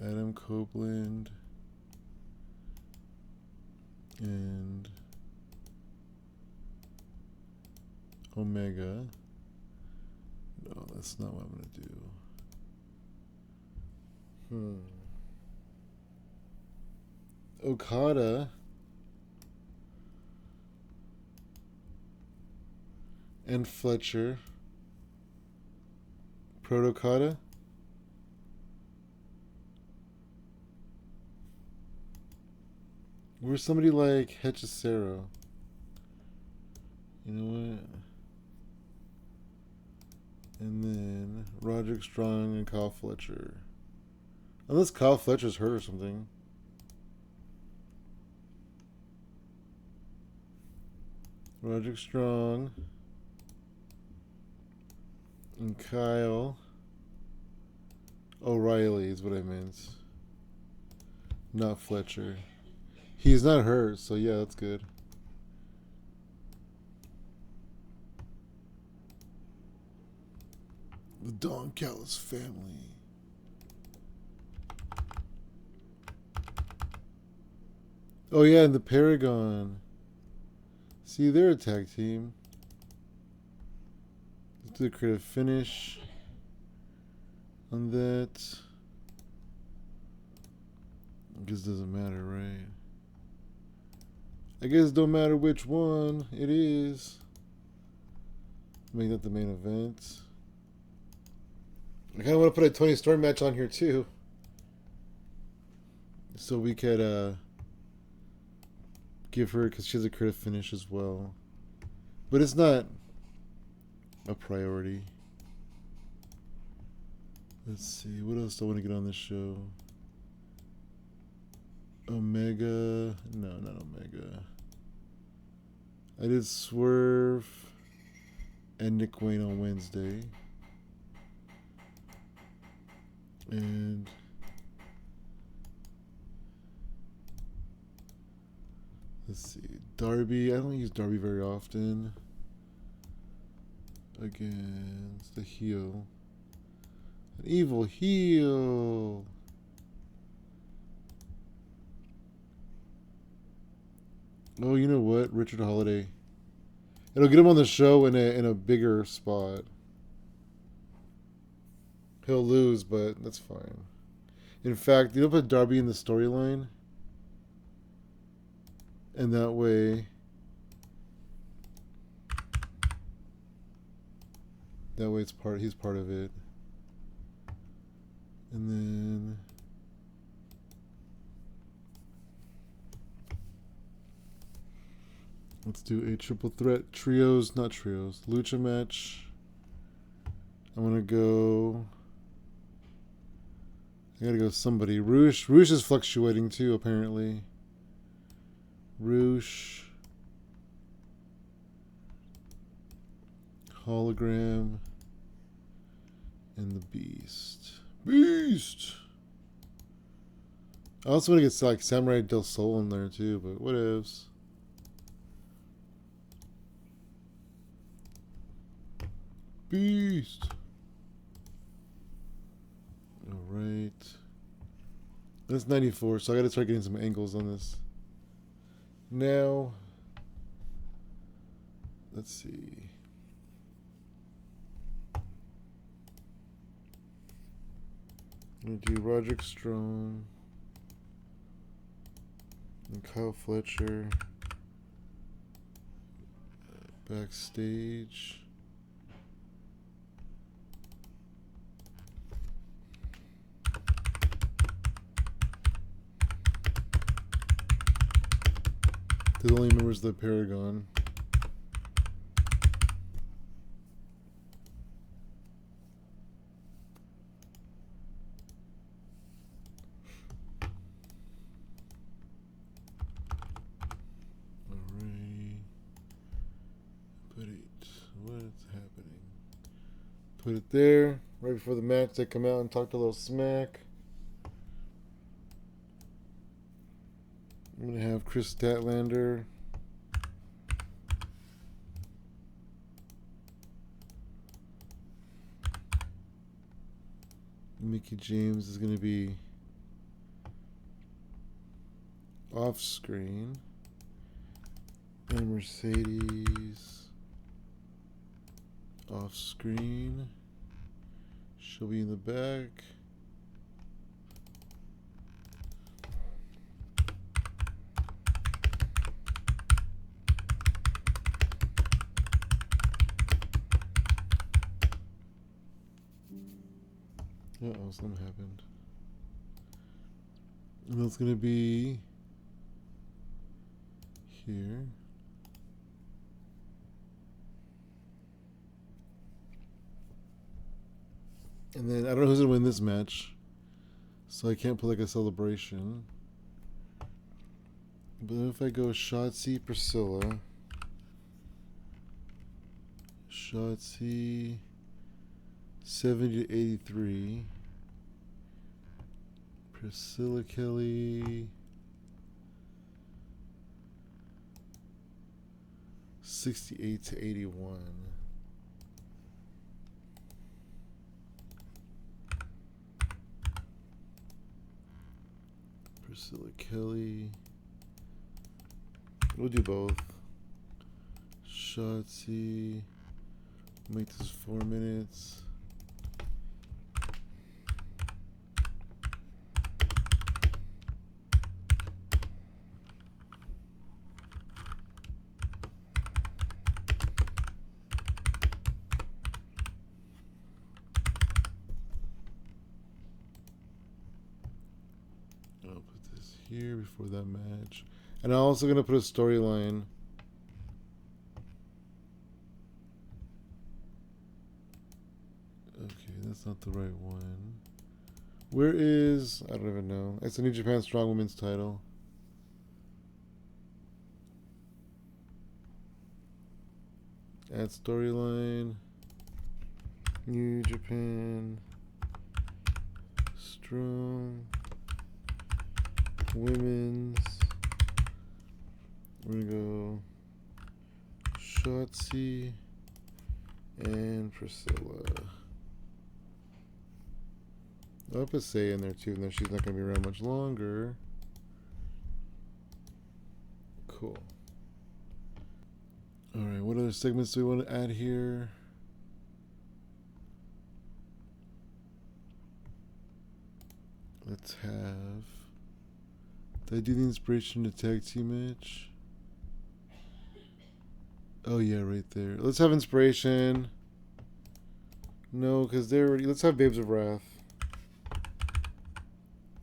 Adam Copeland and Omega. No, that's not what I'm going to do. Okada and Fletcher. Proto-Okada. Where's somebody like Hechicero? You know what? And then Roderick Strong and Kyle Fletcher. Unless Kyle Fletcher's hurt or something. Roderick Strong and Kyle O'Reilly is what I meant. Not Fletcher. He's not hurt, so yeah, that's good. The Don Callis family. Oh yeah, and the Paragon. See, they're a tag team. Let's do a creative finish on that. I guess it doesn't matter, right? I guess it don't matter which one it is. Make that the main event. I kind of want to put a Tony Storm match on here too, so we could give her, because she has a creative finish as well, but it's not a priority. Let's see, what else do I want to get on this show? Omega. No, not Omega. I did Swerve and Nick Wayne on Wednesday. And let's see, Darby. I don't use Darby very often. Against the heel. An evil heel. Oh, you know what? Richard Holiday. It'll get him on the show in a bigger spot. He'll lose, but that's fine. In fact, you'll put Darby in the storyline, and that way, he's part of it. And then let's do a triple threat lucha match. I'm gonna go. I gotta go somebody. Roosh is fluctuating too, apparently. Roosh. Hologram. And the Beast. Beast! I also want to get like Samurai Del Sol in there too, but whatevs. Beast! Alright. That's 94, so I gotta start getting some angles on this. Now, let's see. I'm gonna do Roderick Strong and Kyle Fletcher backstage. The only members of the Paragon. Alright. Put it. What's happening? Put it there. Right before the match, they come out and talk a little smack. I'm going to have Chris Statlander. Mickey James is going to be off screen. And Mercedes off screen. She'll be in the back. Uh-oh, something happened. And that's going to be here. And then I don't know who's going to win this match. So I can't put like a celebration. But if I go Shotzi, Priscilla. Shotzi 70 to 83. Priscilla Kelly 68 to 81. Priscilla Kelly. We'll do both. Shotzi. Make this 4 minutes. I'll put this here before that match. And I'm also going to put a storyline. Okay, that's not the right one. Where is... I don't even know. It's a New Japan Strong Women's title. Add storyline. New Japan Strong Women's. We're gonna go Shotzi and Priscilla. I'll put Say in there too, even though she's not gonna be around much longer. Cool. Alright, what other segments do we want to add here? Let's have... Did I do the inspiration to tag team match? Oh yeah, right there. Let's have inspiration. No, because they're already... Let's have Babes of Wrath.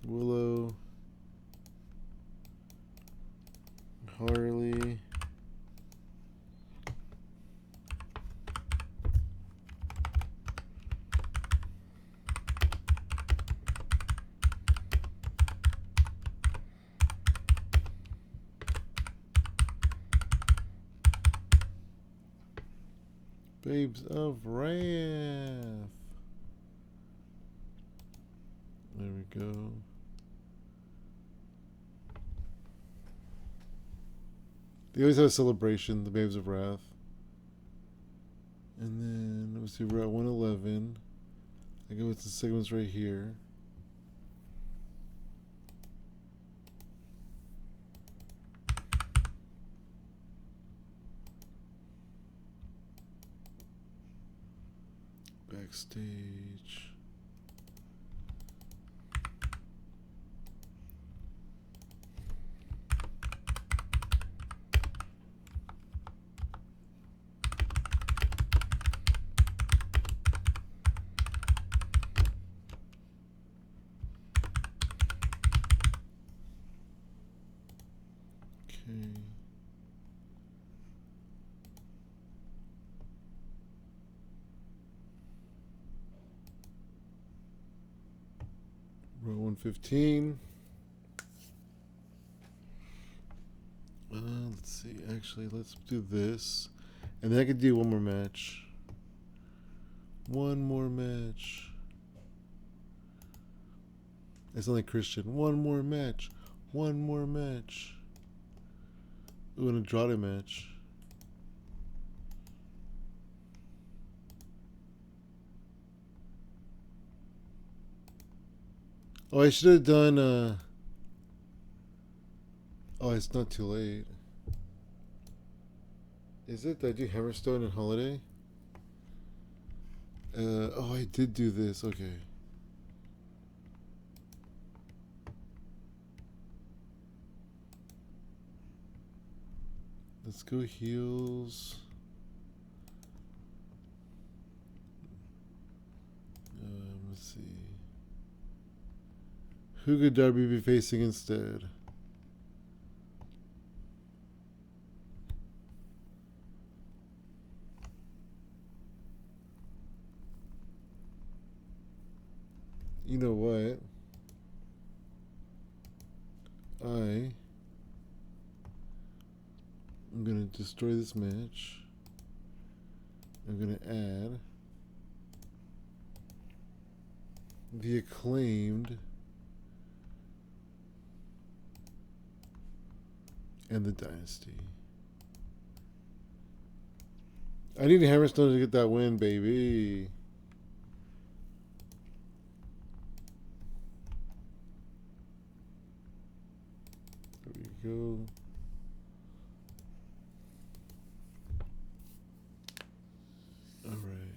Willow. Harley. Babes of Wrath. There we go. They always have a celebration, the Babes of Wrath. And then, let me see, we're at 111. I go with the segments right here. Backstage. Okay. Row 115. Let's see. Actually, let's do this. And then I could do one more match. One more match. It's not like Christian. One more match. One more match. Ooh, an Andrade match. Oh, I should have done Oh, it's not too late. Is it? Did I do Hammerstone and Holiday? Oh, I did do this. Okay. Let's go heels. Let's see. Who could Darby be facing instead? You know what? I'm going to destroy this match. I'm going to add the Acclaimed and the Dynasty. I need a Hammerstone to get that win, baby. There we go. Alright.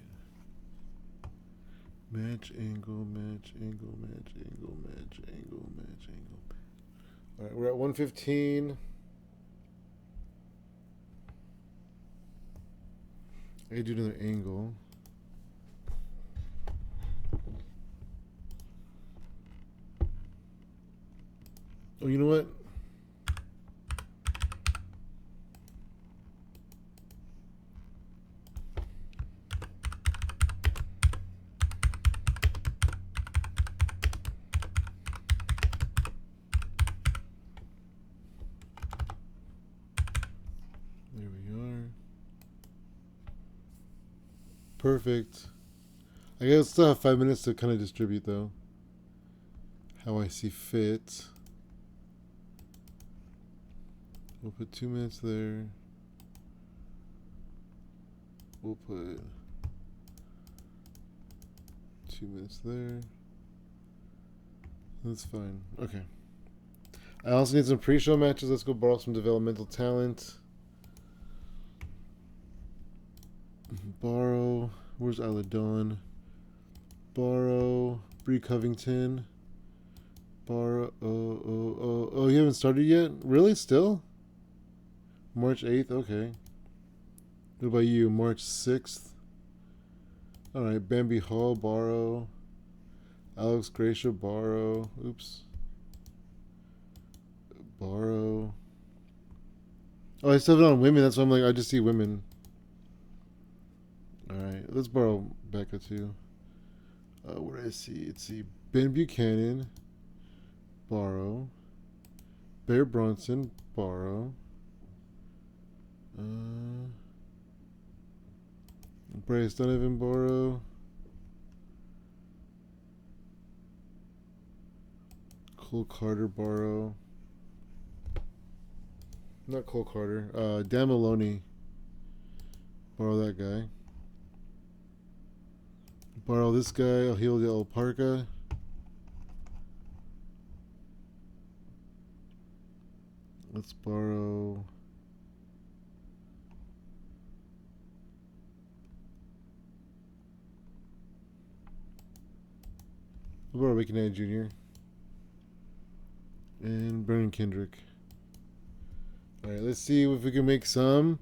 Match angle, match angle, match angle, match angle, match angle. Alright, we're at 115. I gotta do another angle. Oh, you know what? There we are. Perfect. I guess still have 5 minutes to kind of distribute though. How I see fit. We'll put 2 minutes there. We'll put 2 minutes there. That's fine. Okay. I also need some pre-show matches. Let's go borrow some developmental talent. Borrow. Where's Isla Dawn? Borrow. Bree Covington. Borrow. Oh, you haven't started yet? Really? Still? March 8th? Okay. What about you? March 6th? Alright. Bambi Hall. Borrow. Alex Gracia. Borrow. Oops. Borrow. Oh, I still have it on women. That's why I'm like, I just see women. Alright, let's borrow Becca too. What do I see? Let's see. Ben Buchanan. Borrow. Bear Bronson. Borrow. Bryce Donovan. Borrow. Cole Carter. Borrow. Not Cole Carter. Dan Maloney. Borrow that guy. Borrow this guy. I'll heal the Parka. Let's borrow. We'll borrow Ricky Knight Jr. and Brennan Kendrick. Alright, let's see if we can make some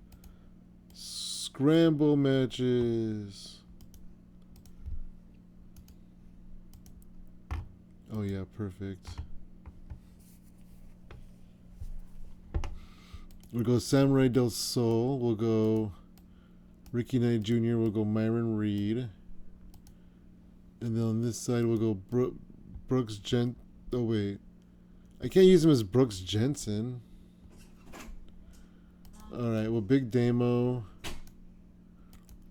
scramble matches. Oh yeah, perfect. We'll go Samurai Del Sol. We'll go Ricky Knight Jr. We'll go Myron Reed. And then on this side we'll go Brooks Gent. Oh wait, I can't use him as Brooks Jensen. All right. Well, Big Damo,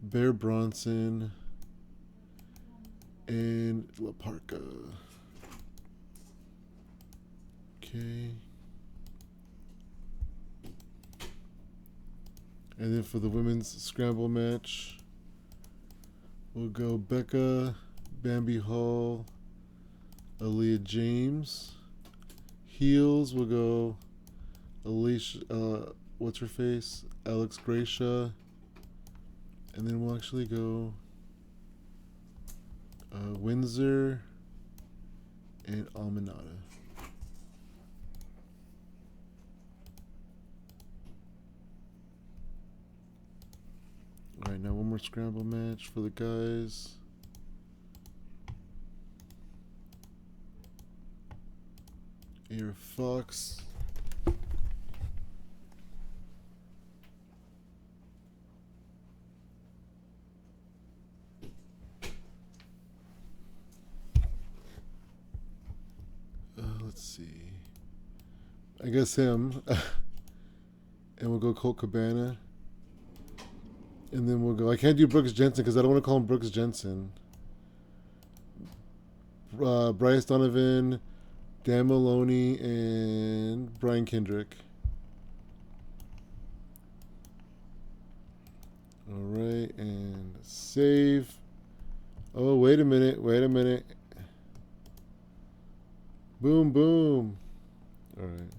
Bear Bronson, and La Parka. Okay. And then for the women's scramble match, we'll go Becca, Bambi Hall, Aaliyah James. Heels, we'll go Alicia, what's her face? Alex Gracia. And then we'll actually go Windsor and Almanada. All right, now one more scramble match for the guys. Air Fox. Let's see. I guess him. And we'll go Colt Cabana. And then we'll go. I can't do Brooks Jensen because I don't want to call him Brooks Jensen. Bryce Donovan, Dan Maloney, and Brian Kendrick. All right, and save. Oh, wait a minute. Boom, boom. All right.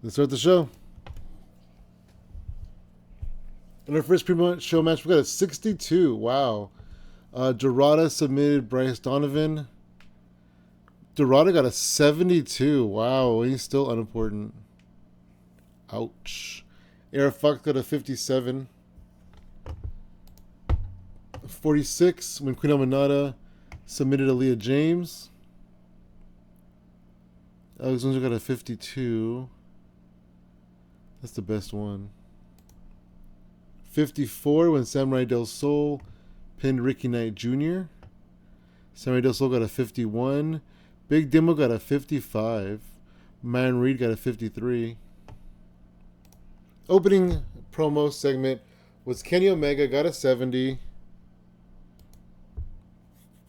Let's start the show. In our first pre-show match, we got a 62. Wow. Dorada submitted Bryce Donovan. Dorada got a 72. Wow, he's still unimportant. Ouch. Air Fox got a 57. 46 when Queen Almanada submitted Aaliyah James. Alex Windsor got a 52. That's the best one. 54 when Samurai Del Sol pinned Ricky Knight Jr. Samurai Del Sol got a 51. Big Demo got a 55. Man Reed got a 53. Opening promo segment was Kenny Omega got a 70.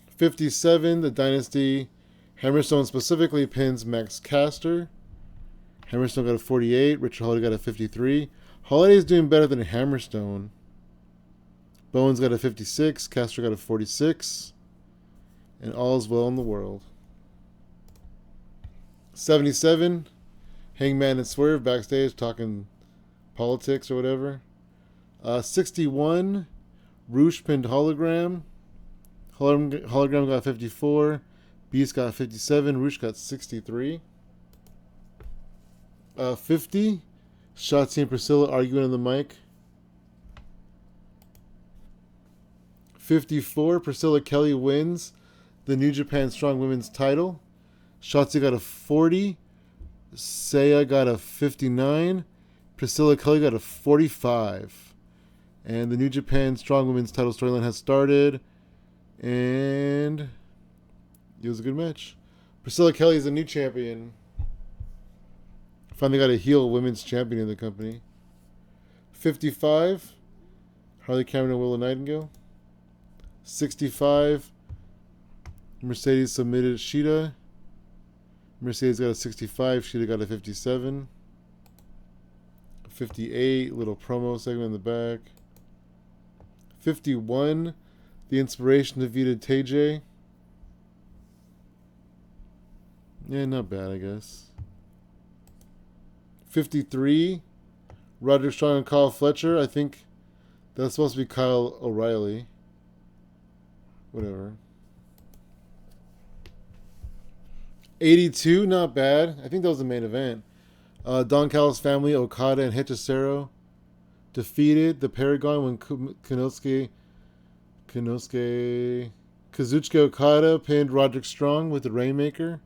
57, the Dynasty. Hammerstone specifically pins Max Caster. Hammerstone got a 48. Richard Holiday got a 53. Holiday's doing better than Hammerstone. Bowen's got a 56. Caster got a 46. And all's well in the world. 77. Hangman and Swerve backstage talking politics or whatever. 61. Roosh pinned Hologram. Hologram got 54. Beast got 57. Roosh got 63. 50. Shotzi and Priscilla arguing on the mic. 54. Priscilla Kelly wins the New Japan Strong Women's title. Shotzi got a 40. Seiya got a 59. Priscilla Kelly got a 45. And the New Japan Strong Women's title storyline has started. And it was a good match. Priscilla Kelly is the new champion. Finally got a heel women's champion in the company. 55. Harley Cameron and Willow Nightingale. 65. Mercedes submitted Shida. Mercedes got a 65. Shida got a 57. 58. Little promo segment in the back. 51. The Inspiration defeated TJ. Yeah, not bad, I guess. 53. Roderick Strong and Kyle Fletcher. I think that's supposed to be Kyle O'Reilly. Whatever. 82, not bad. I think that was the main event. Don Callis family, Okada and Hechicero defeated the Paragon when Kazuchika Okada pinned Roderick Strong with the Rainmaker.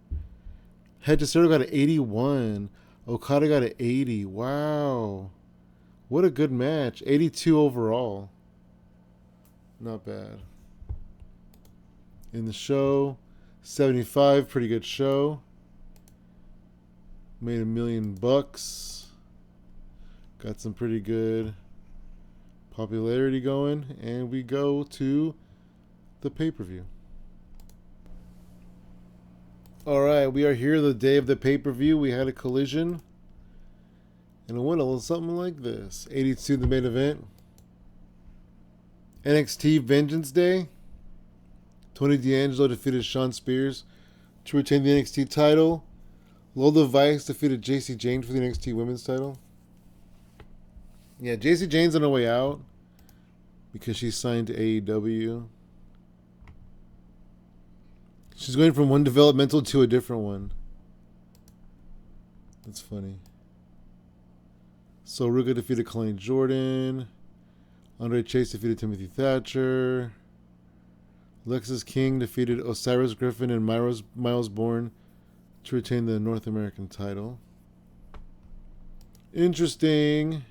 Hechicero got an 81. Okada got an 80. Wow. What a good match. 82 overall. Not bad. In the show, 75, pretty good show. Made $1 million. Got some pretty good popularity going. And we go to the pay-per-view. All right, we are here the day of the pay-per-view. We had a collision. And it went a little something like this. 82, the main event. NXT Vengeance Day. Tony D'Angelo defeated Shawn Spears to retain the NXT title. Lola Vice defeated JC Jane for the NXT Women's title. Yeah, JC Jane's on her way out because she signed to AEW. She's going from one developmental to a different one. That's funny. So Ruka defeated Colleen Jordan. Andre Chase defeated Timothy Thatcher. Lexis King defeated Osiris Griffin and Miles Bourne to retain the North American title. Interesting.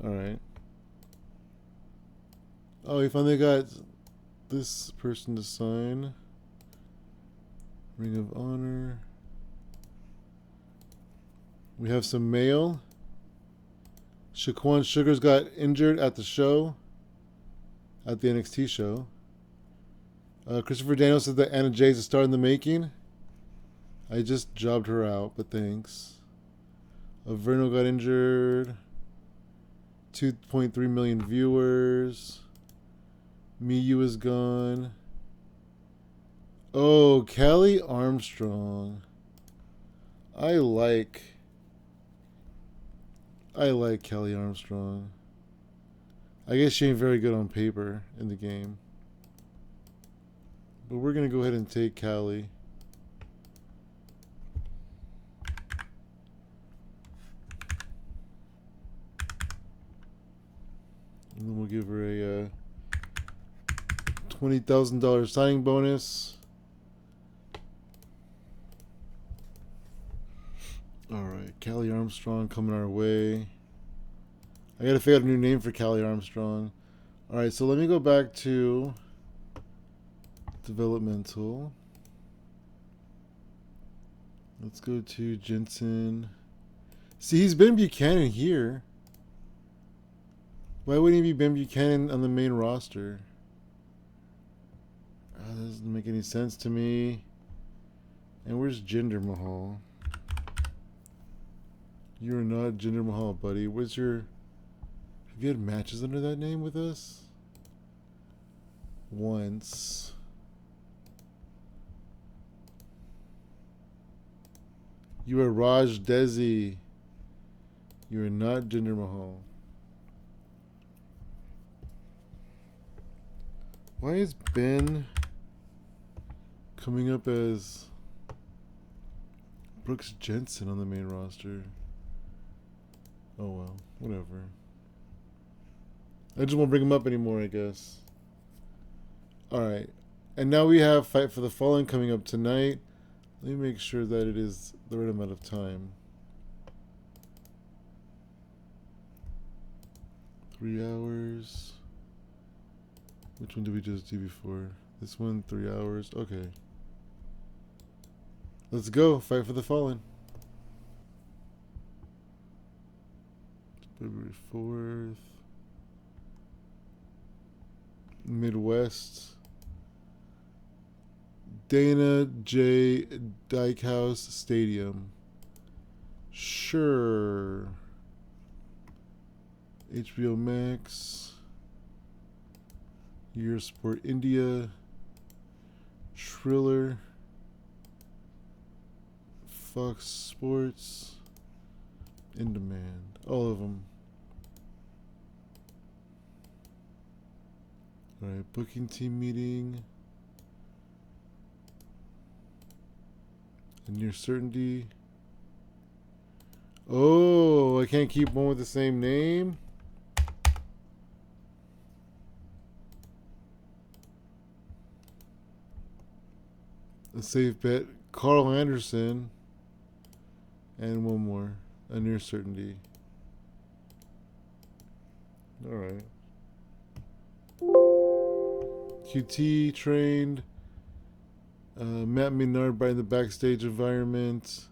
Alright. Oh, we finally got this person to sign. Ring of Honor. We have some mail. Shaquan Sugars got injured at the show. At the NXT show. Christopher Daniels said that Anna Jay's a star in the making. I just jobbed her out, but thanks. Verno got injured. 2.3 million viewers. Miyu is gone. Oh, Kelly Armstrong. I like Kelly Armstrong. I guess she ain't very good on paper in the game. But we're going to go ahead and take Kelly. And then we'll give her a $20,000 signing bonus. Alright, Kelly Armstrong coming our way. I gotta figure out a new name for Kelly Armstrong. Alright, so let me go back to developmental. Let's go to Jensen. See, he's Ben Buchanan here. Why wouldn't he be Ben Buchanan on the main roster? That doesn't make any sense to me. And where's Jinder Mahal? You're not Jinder Mahal, buddy. Where's your... Have you had matches under that name with us? Once. You are Raj Desi. You are not Jinder Mahal. Why is Ben coming up as Brooks Jensen on the main roster? Oh well, whatever. I just won't bring him up anymore, I guess. Alright. And now we have Fight for the Fallen coming up tonight. Let me make sure that it is the right amount of time. 3 hours. Which one did we just do before? This one, 3 hours. Okay. Let's go. Fight for the Fallen. February 4th. Midwest. Dana J. Dykehouse Stadium. Sure. HBO Max. Eurosport India. Triller. Fox Sports. In Demand. All of them. Alright, booking team meeting. And near certainty. Oh, I can't keep one with the same name? A safe bet. Carl Anderson. And one more. A near certainty. Alright. QT trained. Matt Menard by the backstage environment.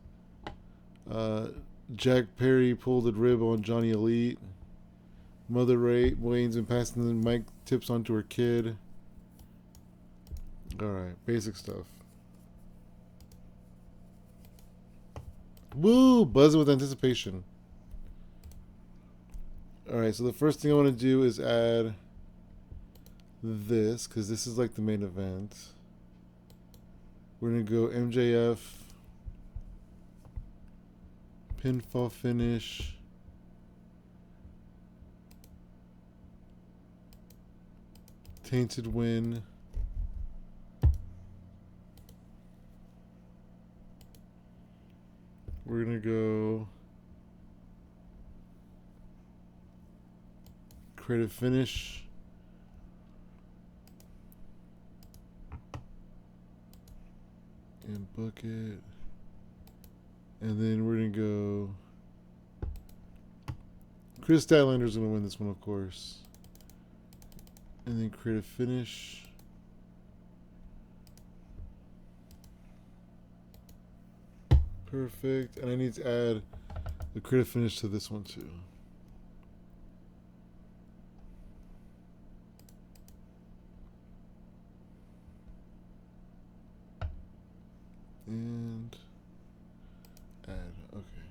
Jack Perry pulled a rib on Johnny Elite. Mother Ray Wayne's been passing the mic tips onto her kid. Alright, basic stuff. Woo! Buzzing with anticipation. Alright, so the first thing I want to do is add this because this is like the main event. We're going to go MJF. Pinfall finish. Tainted win. We're going to go creative finish. And book it. And then we're going to go Chris Statlander's going to win this one, of course. And then creative finish. Perfect. And I need to add the creative finish to this one too. And add. Okay.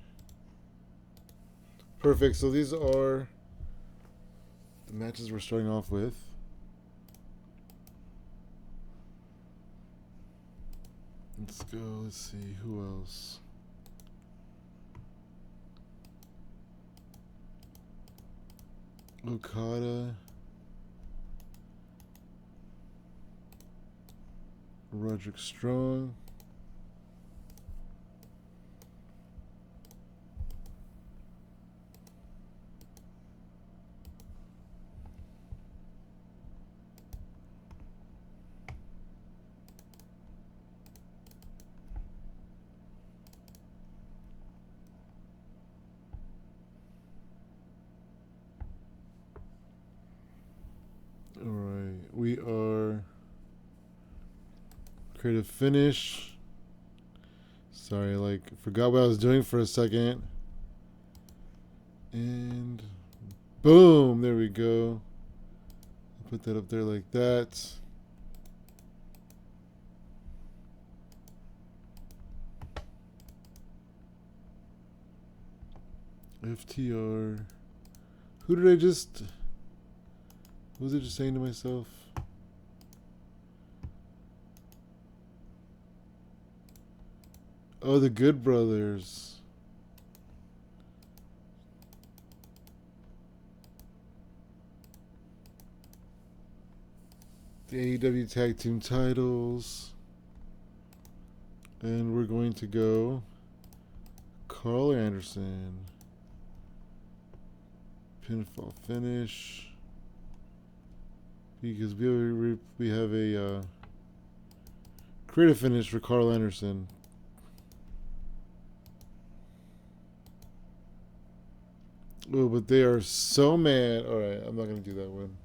Perfect. So these are the matches we're starting off with. Let's go. Let's see. Who else? Okada. Roderick Strong. Alright, we are creative finish. Sorry, like, forgot what I was doing for a second. And boom, there we go. Put that up there like that. FTR. Who did I just... What was I just saying to myself? Oh, the Good Brothers. The AEW Tag Team titles. And we're going to go Carl Anderson. Pinfall finish. Because we have a creative finish for Carl Anderson. Oh, but they are so mad. Alright, I'm not going to do that one.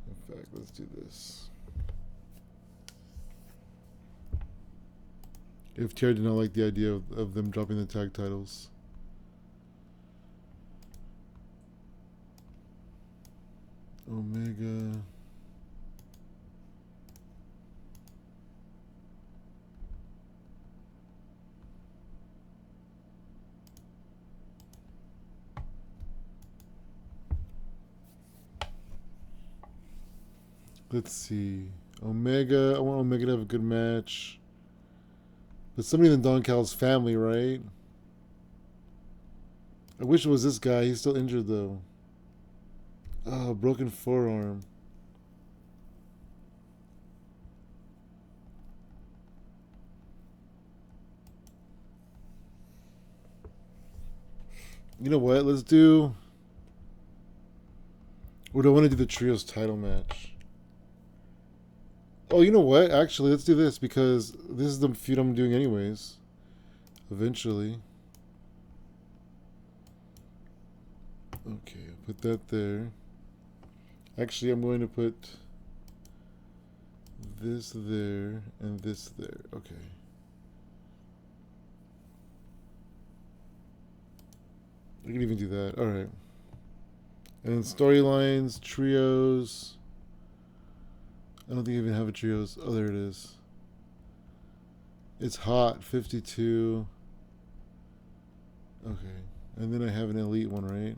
In fact, let's do this. FTR did not like the idea of them dropping the tag titles. Omega. Let's see. Omega. I want Omega to have a good match. But somebody in Don Cal's family, right? I wish it was this guy. He's still injured, though. Oh, broken forearm. You know what? Let's do... Or do I want to do the trios title match? Oh, you know what? Actually, let's do this because this is the feud I'm doing anyways. Eventually. Okay, I'll put that there. Actually, I'm going to put this there and this there. Okay. I can even do that. All right. And then storylines, trios. I don't think I even have a trios. Oh, there it is. It's hot, 52. Okay. And then I have an elite one, right?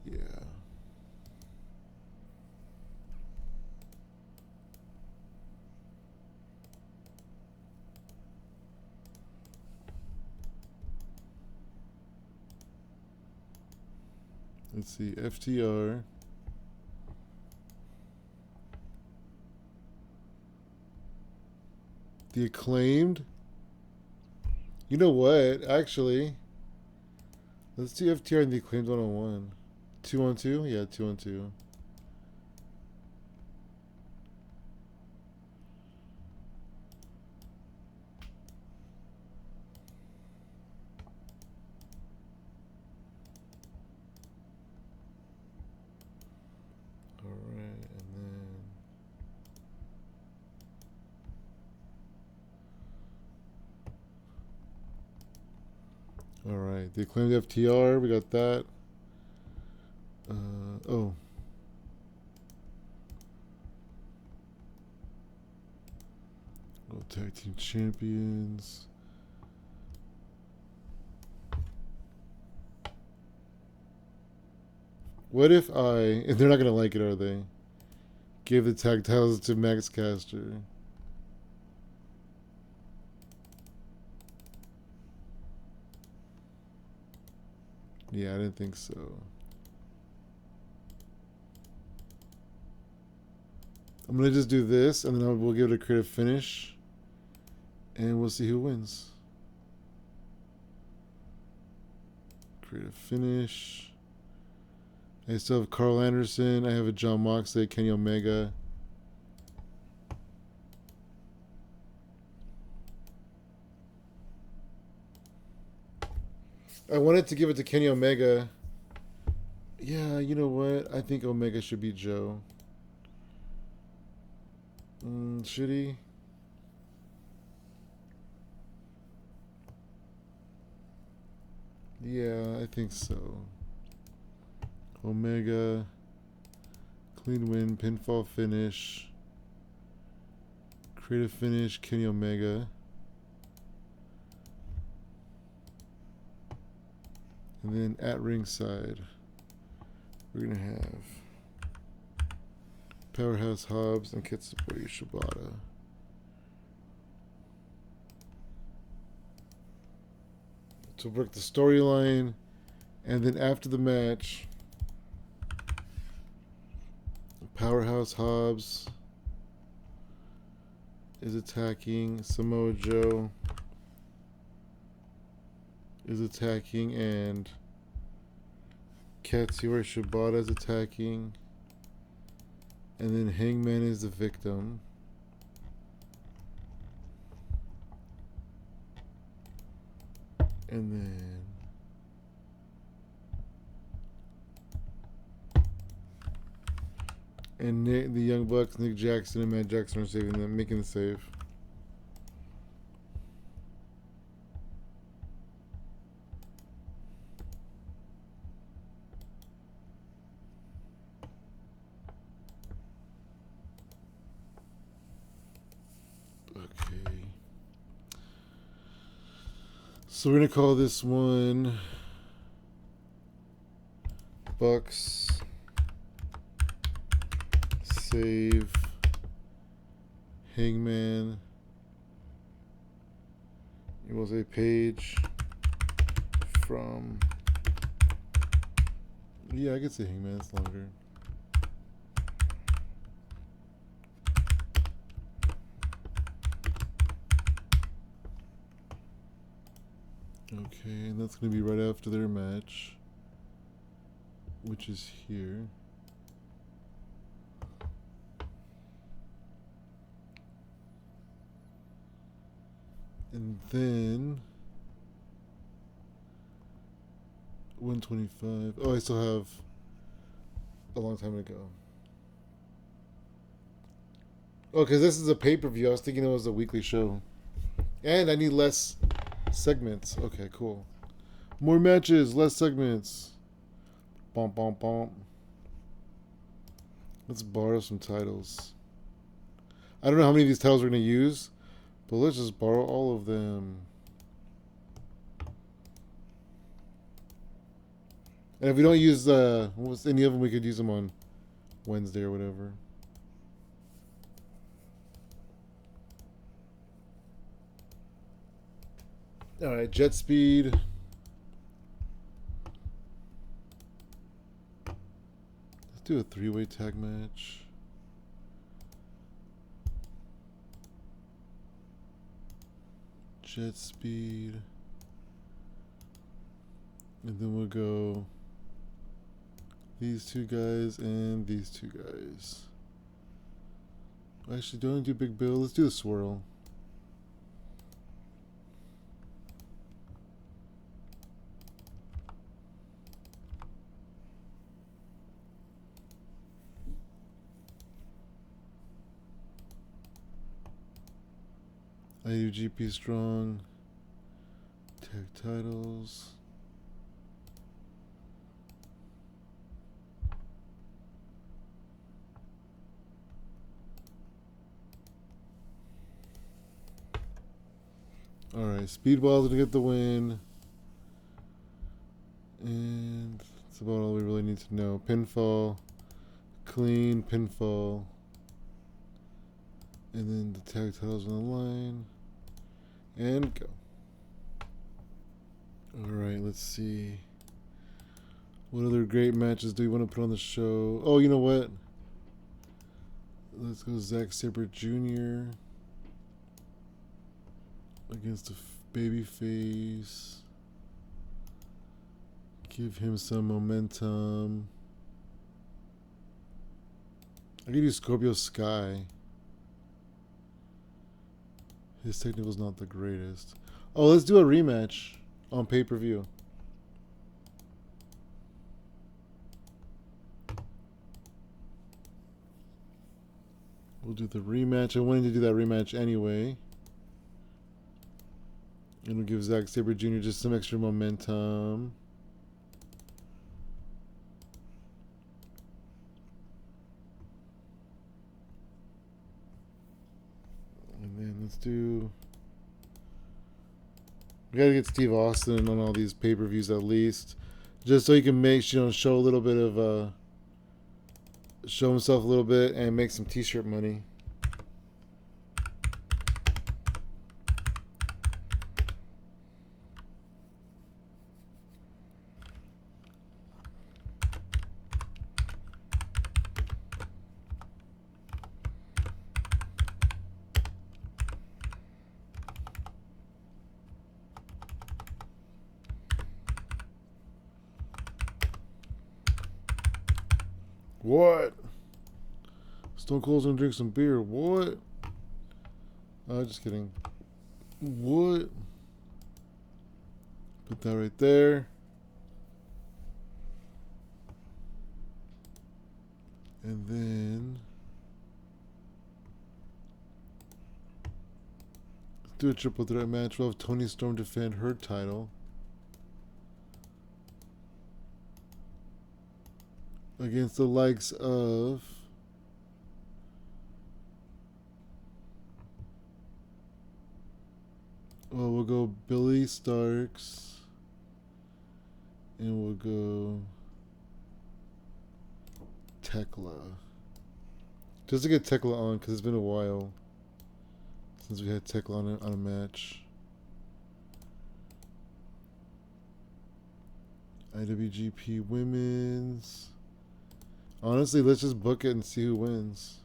Yeah. Let's see, FTR. The Acclaimed. You know what? Actually, let's do FTR and the Acclaimed 1-on-1. 2-on-2? Yeah, 2-on-2. Alright, and then alright, the Acclaimed FTR, we got that. Oh. World Tag Team Champions. What if and they're not going to like it, are they? Give the tag titles to Max Caster. Yeah, I didn't think so. I'm going to just do this, and then we'll give it a creative finish. And we'll see who wins. Creative finish. I still have Carl Anderson. I have a John Moxley, Kenny Omega. I wanted to give it to Kenny Omega. Yeah, you know what? I think Omega should beat Joe. Should he? Yeah, I think so. Omega. Clean win, pinfall finish. Creative finish, Kenny Omega. And then at ringside, we're going to have Powerhouse Hobbs and Katsuyori Shibata. To work the storyline, and then after the match, Powerhouse Hobbs is attacking, Samoa Joe is attacking, and Katsuyori Shibata is attacking, and then Hangman is the victim. And then the Young Bucks, Nick Jackson and Matt Jackson are saving them, making the save. Okay. So we're going to call this one Bucks Save Hangman. It was a page from... Yeah, I could say Hangman. It's longer. Okay, and that's going to be right after their match, which is here. And then 125. Oh, I still have a long time to go. Oh, because this is a pay-per-view. I was thinking it was a weekly show. And I need less segments. Okay, cool. More matches, less segments. Bom, bom, bom. Let's borrow some titles. I don't know how many of these titles we're going to use, but let's just borrow all of them. And if we don't use any of them, we could use them on Wednesday or whatever. All right, Jet Speed. do a 3-way tag match. Jet speed. And then we'll go these two guys and these two guys. Actually, don't do Big Bill. Let's do a swirl. IWGP Strong. Tag titles. Alright, Speedball's gonna get the win. And that's about all we really need to know. Pinfall. Clean pinfall. And then the tag titles on the line. And go. Alright, let's see. What other great matches do we want to put on the show? Oh, you know what? Let's go Zack Sabre Jr. against a babyface. Give him some momentum. I could use Scorpio Sky. His technical's not the greatest. Oh, let's do a rematch on pay-per-view. We'll do the rematch. I wanted to do that rematch anyway. And we'll give Zack Sabre Jr. just some extra momentum. And then let's do... We gotta get Steve Austin on all these pay-per-views at least. Just so he can make, show a little bit of... show himself a little bit and make some t-shirt money. What? Stone Cold's gonna drink some beer. What? Oh, just kidding. What? Put that right there. And then let's do a triple threat match. We'll have Toni Storm defend her title against the likes of we'll go Billy Starks and we'll go Tekla. Just to get Tekla on because it's been a while since we had Tekla on a match. IWGP Women's. Honestly, let's just book it and see who wins.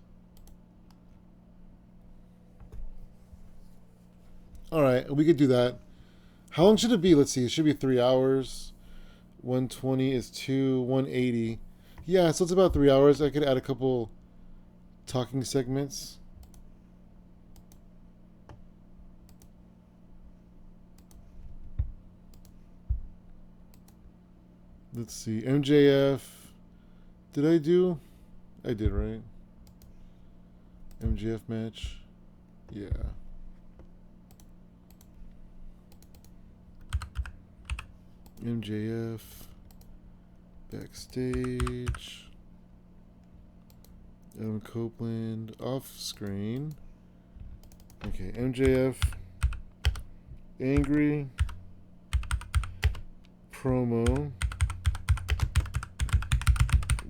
Alright, we could do that. How long should it be? Let's see. It should be 3 hours. 120 is 2. 180. Yeah, so it's about 3 hours. I could add a couple talking segments. Let's see. MJF. Did I do? I did, right? MJF match. Yeah. MJF. Backstage. Adam Copeland. Off screen. Okay, MJF. Angry. Promo.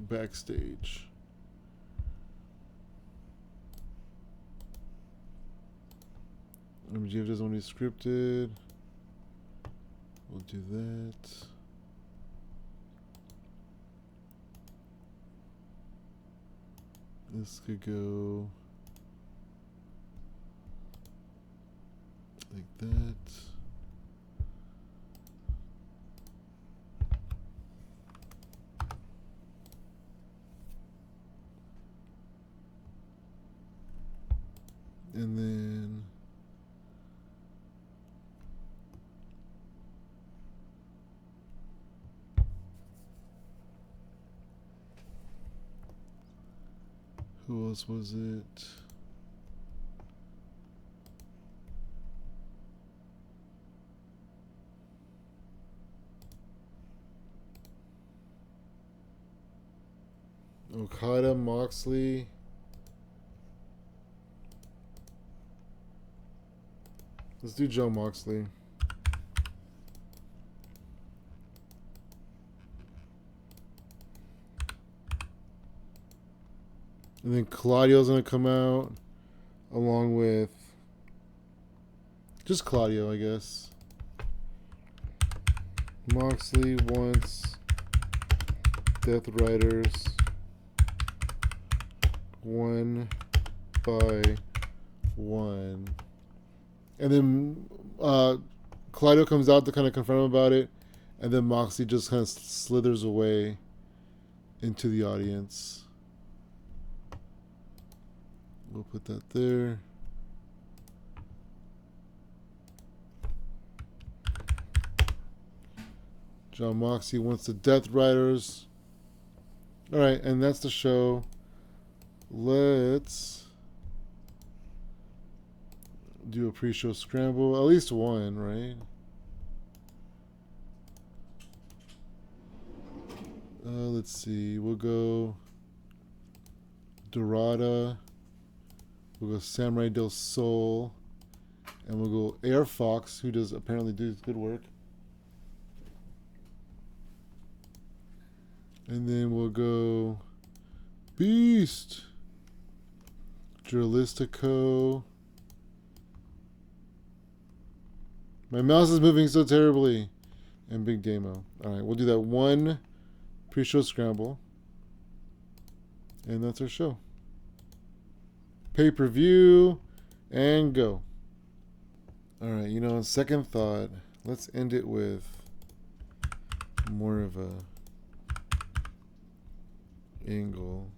Backstage. MJF doesn't want to be scripted. We'll do that. This could go like that. And then who else was it? Okada, Moxley. Let's do Joe Moxley. And then Claudio's going to come out along with just Claudio, I guess. Moxley wants Death Riders 1 by 1. And then Claudio comes out to kind of confront him about it. And then Moxley just kind of slithers away into the audience. We'll put that there. John Moxley wants the Death Riders. Alright, and that's the show. Let's do a pre-show scramble. At least one, right? Let's see. We'll go Dorada. We'll go Samurai del Sol. And we'll go Air Fox, who does apparently do good work. And then we'll go Beast. Juralistico. My mouse is moving so terribly. And Big Damo. Alright, we'll do that one pre-show scramble. And that's our show. Pay-per-view. And go. Alright, you know, on second thought, let's end it with more of a angle.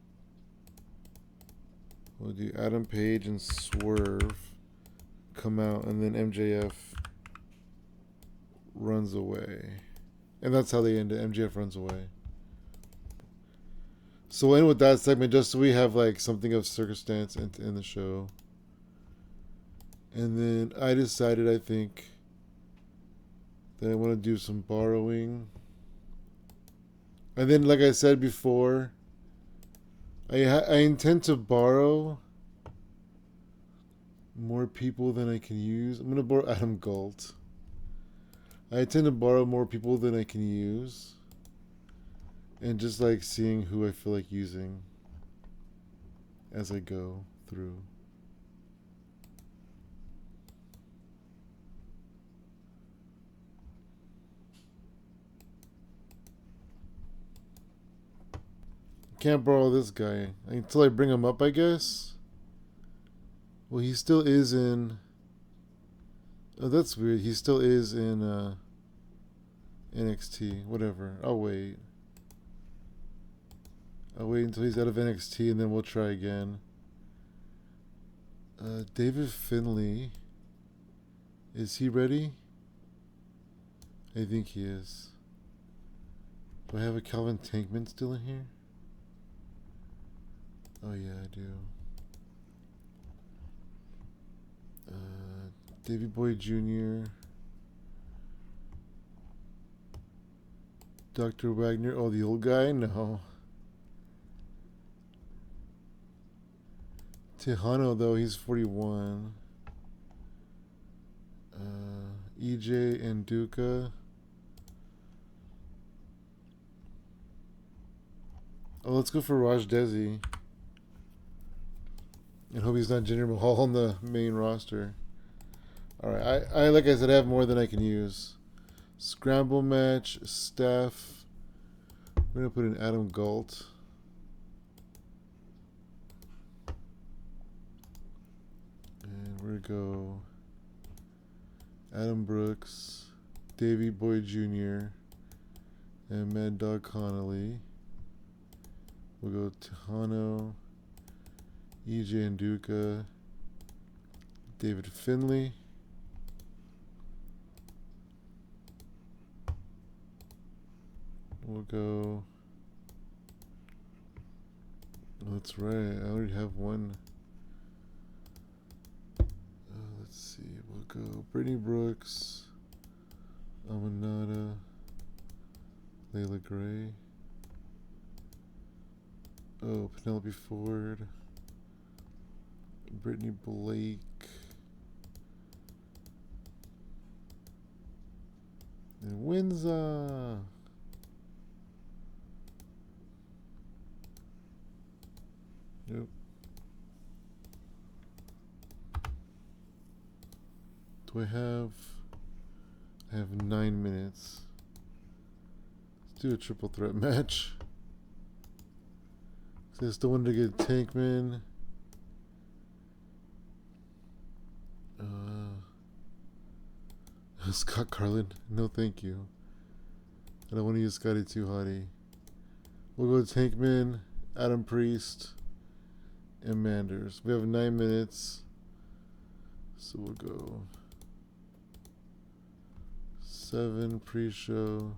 We'll do Adam Page and Swerve come out, and then MJF runs away. And that's how they end it. MJF runs away. So we'll end with that segment just so we have like something of circumstance in the show. And then I decided, I think, that I want to do some borrowing. And then, like I said before, I intend to borrow more people than I can use. I'm going to borrow Adam Galt. I intend to borrow more people than I can use. And just like seeing who I feel like using as I go through. Can't borrow this guy until I bring him up, I guess. Well, he still is in. Oh, that's weird. He still is in NXT. Whatever. I'll wait. I'll wait until he's out of NXT and then we'll try again. David Finlay. Is he ready? I think he is. Do I have a Calvin Tankman still in here? Oh yeah, I do. Davey Boy Jr. Dr. Wagner. Oh, the old guy? No. Tejano, though, he's 41. EJ and Duca. Oh, let's go for Raj Desi. And hope he's not Jinder Mahal on the main roster. Alright, I like I said, I have more than I can use. Scramble match, Steph. We're going to put in Adam Galt. go Adam Brooks, Davey Boy Jr., and Mad Dog Connolly. We'll go Tejano, EJ Nduka, David Finley. We'll go. That's right. I already have one. Let's see. We'll go Brittany Brooks, Amanada, Layla Gray. Oh, Penelope Ford, Brittany Blake. And Windsor. Yep. Do I have 9 minutes. Let's do a triple threat match. I still wanted to get Tankman. Scott Carlin. No, thank you. I don't want to use Scotty Too Hottie. We'll go Tankman, Adam Priest, and Manders. We have 9 minutes. So we'll go 7 pre-show.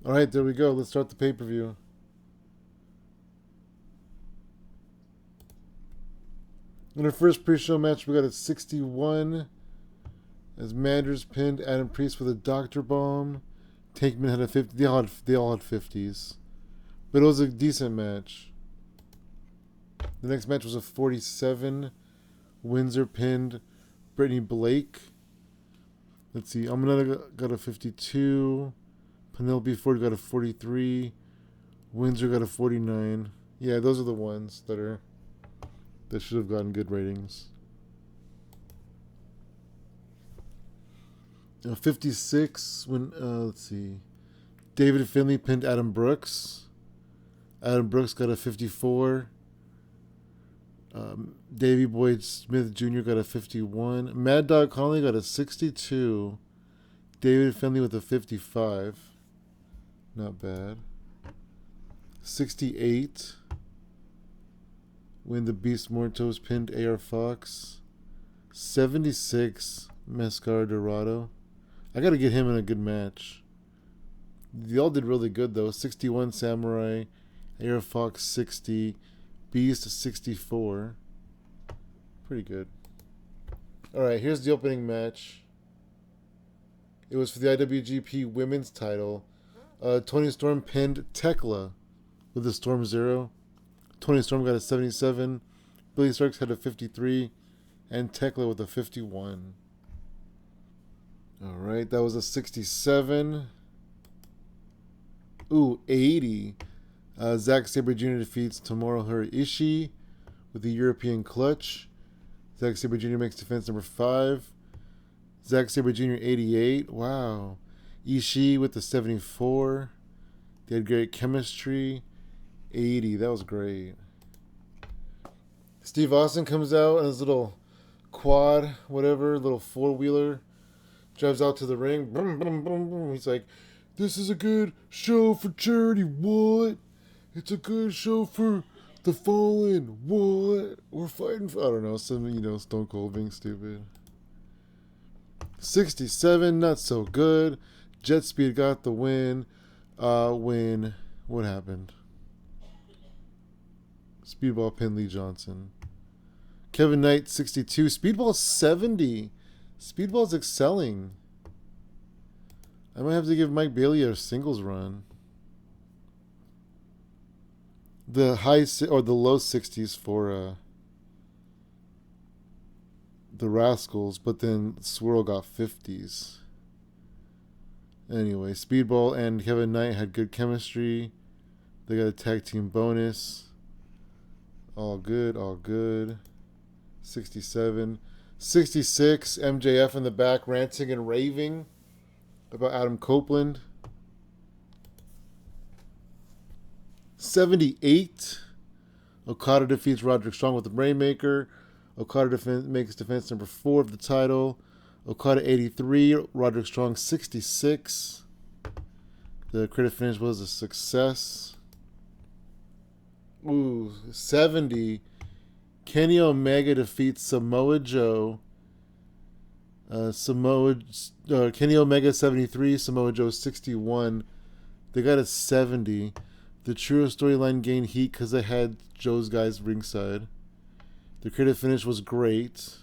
Alright, there we go. Let's start the pay-per-view. In our first pre-show match, we got a 61 as Manders pinned Adam Priest with a Dr. Bomb. Tankman had a 50. They all had 50s. But it was a decent match. The next match was a 47. Windsor pinned Brittany Blake. Let's see. Amanada got a 52. Penelope Ford got a 43. Windsor got a 49. Yeah, those are the ones that should have gotten good ratings. 56 when let's see. David Finley pinned Adam Brooks. Adam Brooks got a 54. Davey Boyd Smith Jr. got a 51. Mad Dog Conley got a 62. David Finley with a 55. Not bad. 68. When the Beast Mortos pinned AR Fox. 76. Mascara Dorado. I gotta get him in a good match. They all did really good though. 61 Samurai. AR Fox 60. Beast 64. Pretty good. Alright, here's the opening match. It was for the IWGP Women's title. Tony Storm pinned Tekla with a Storm Zero. Tony Storm got a 77. Billy Starks had a 53. And Tekla with a 51. Alright, that was a 67. Ooh, 80. Zack Sabre Jr. defeats Tomohiro Ishii with the European Clutch. Zack Sabre Jr. makes defense number 5. Zack Sabre Jr. 88. Wow. Ishii with the 74. They had great chemistry. 80. That was great. Steve Austin comes out in his little quad, whatever, little four-wheeler. Drives out to the ring. Boom, boom, boom, boom. He's like, this is a good show for charity. What? It's a good show for the fallen. What? We're fighting for, I don't know, some, Stone Cold being stupid. 67, not so good. Jet Speed got the win. What happened? Speedball pinned Lee Johnson. Kevin Knight, 62. Speedball, 70. Speedball's excelling. I might have to give Mike Bailey a singles run. The low 60s for the Rascals, but then Swirl got 50s. Anyway, Speedball and Kevin Knight had good chemistry. They got a tag team bonus. All good, all good. 67. 66, MJF in the back ranting and raving about Adam Copeland. 78, Okada defeats Roderick Strong with the Rainmaker. Okada makes defense number 4 of the title. Okada 83, Roderick Strong 66. The credit finish was a success. Ooh, 70. Kenny Omega defeats Samoa Joe. Kenny Omega 73, Samoa Joe 61. They got a 70. The Trio storyline gained heat because they had Joe's guys ringside. The credit finish was great.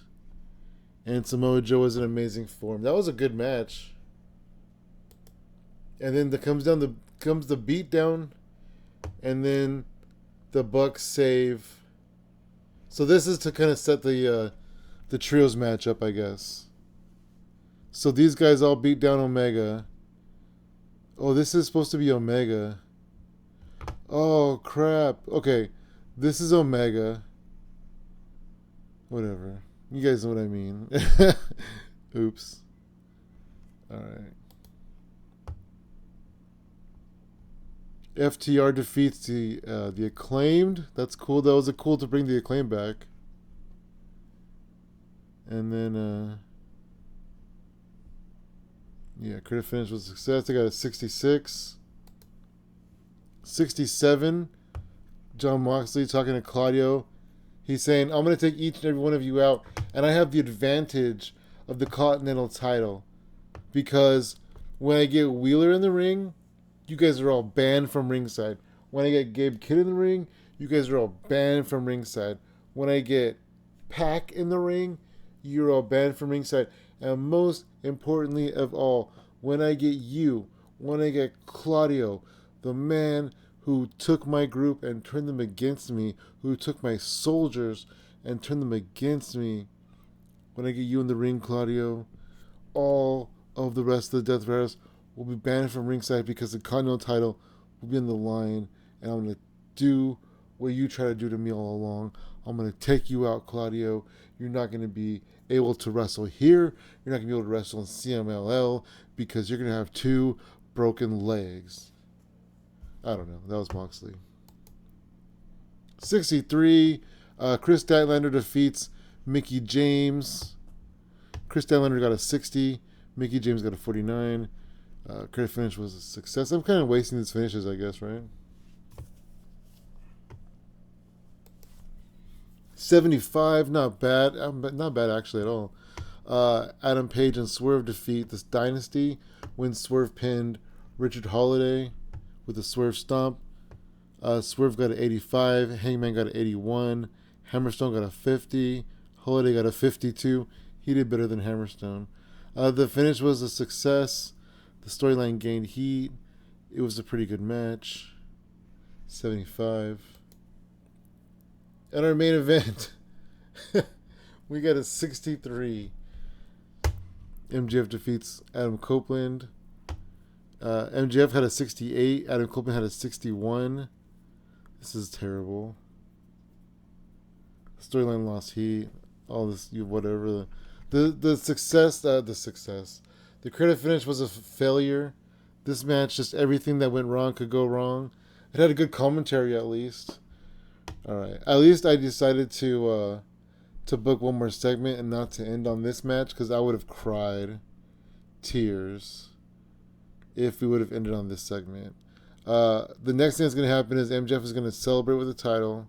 And Samoa Joe was in amazing form. That was a good match. And then comes the beat down, and then the Bucks save. So this is to kind of set the trios match up, I guess. So these guys all beat down Omega. Oh, this is supposed to be Omega. Oh crap. Okay, this is Omega. Whatever. You guys know what I mean. Oops. All right. FTR defeats the Acclaimed. That's cool. That was cool to bring the Acclaim back. And then, credit finish was a success. They got a 66. 67. John Moxley talking to Claudio. He's saying, I'm going to take each and every one of you out. And I have the advantage of the Continental title. Because when I get Wheeler in the ring, you guys are all banned from ringside. When I get Gabe Kidd in the ring, you guys are all banned from ringside. When I get Pac in the ring, you're all banned from ringside. And most importantly of all, when I get Claudio, the man who took my group and turned them against me, who took my soldiers and turned them against me, when I get you in the ring, Claudio, all of the rest of the Death Riders will be banned from ringside because the Continental title will be in the line, and I'm going to do what you try to do to me all along. I'm going to take you out, Claudio. You're not going to be able to wrestle here. You're not going to be able to wrestle in CMLL because you're going to have 2 broken legs. I don't know. That was Moxley. 63. Chris Statlander defeats Mickey James. Chris Statlander got a 60. Mickey James got a 49. Credit finish was a success. I'm kind of wasting these finishes, I guess, right? 75, not bad. Not bad, actually, at all. Adam Page and Swerve defeat this Dynasty when Swerve pinned Richard Holiday with a Swerve Stomp. Swerve got an 85. Hangman got an 81. Hammerstone got a 50. Holiday got a 52. He did better than Hammerstone. The finish was a success. The storyline gained heat. It was a pretty good match. 75. And our main event, we got a 63. MJF defeats Adam Copeland. MJF had a 68. Adam Copeland had a 61. This is terrible. Storyline lost heat. All this, whatever. The success. The credit finish was a failure. This match, just everything that went wrong could go wrong. It had a good commentary, at least. All right. At least I decided to book one more segment and not to end on this match because I would have cried tears if we would have ended on this segment. The next thing that's going to happen is MJF is going to celebrate with the title.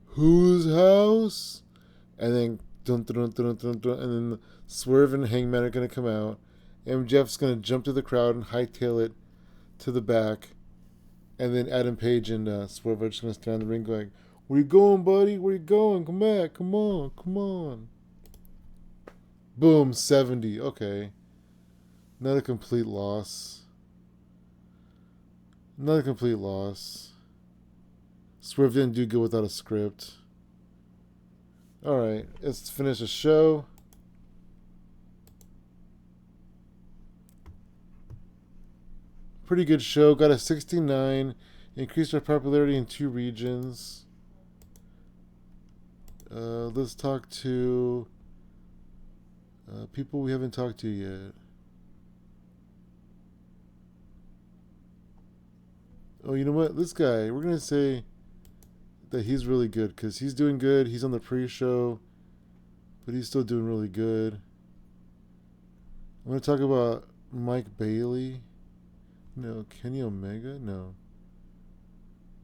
Whose house? And then dun, dun, dun, dun, dun, and then Swerve and Hangman are going to come out. MJF's going to jump to the crowd and hightail it to the back. And then Adam Page and Swerve are just going to stand in the ring going, where you going, buddy? Where you going? Come back. Come on. Come on. Boom. 70. Okay. Not a complete loss. Not a complete loss. Swerve didn't do good without a script. Alright. Let's finish the show. Pretty good show. Got a 69. Increased our popularity in 2 regions. Let's talk to people we haven't talked to yet. Oh, you know what? This guy, we're going to say that he's really good because he's doing good. He's on the pre-show, but he's still doing really good. I'm going to talk about Mike Bailey. No, Kenny Omega? No.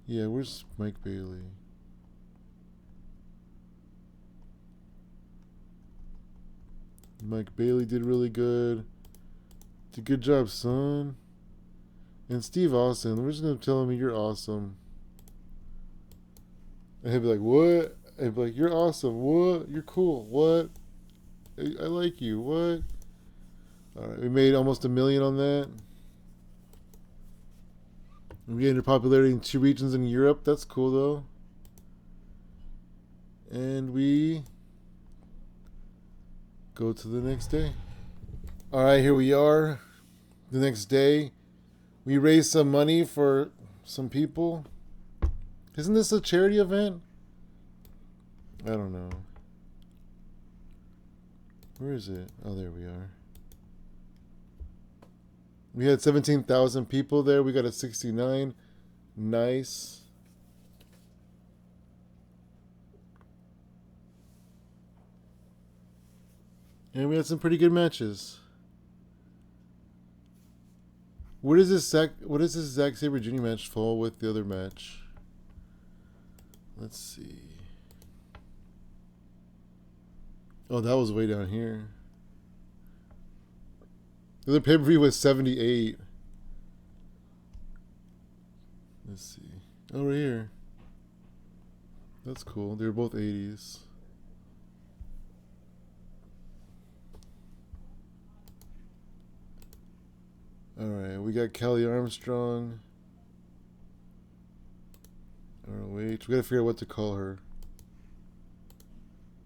Yeah, where's Mike Bailey? Mike Bailey did really good. Did a good job, son. And Steve Austin, we're just going to tell him you're awesome. And he'll be like, what? And he'll be like, you're awesome. What? You're cool. What? I like you. What? All right, we made almost $1 million on that. We gained popularity in 2 regions in Europe. That's cool, though. And we go to the next day. All right, here we are. The next day, we raised some money for some people. Isn't this a charity event? I don't know. Where is it? Oh, there we are. We had 17,000 people there. We got a 69. Nice. And we had some pretty good matches. What does this Zack Sabre Jr. match fall with the other match? Let's see. Oh, that was way down here. The other pay-per-view was 78. Let's see. Oh, right here. That's cool. They were both 80s. Alright, we got Kelly Armstrong. ROH. We gotta figure out what to call her.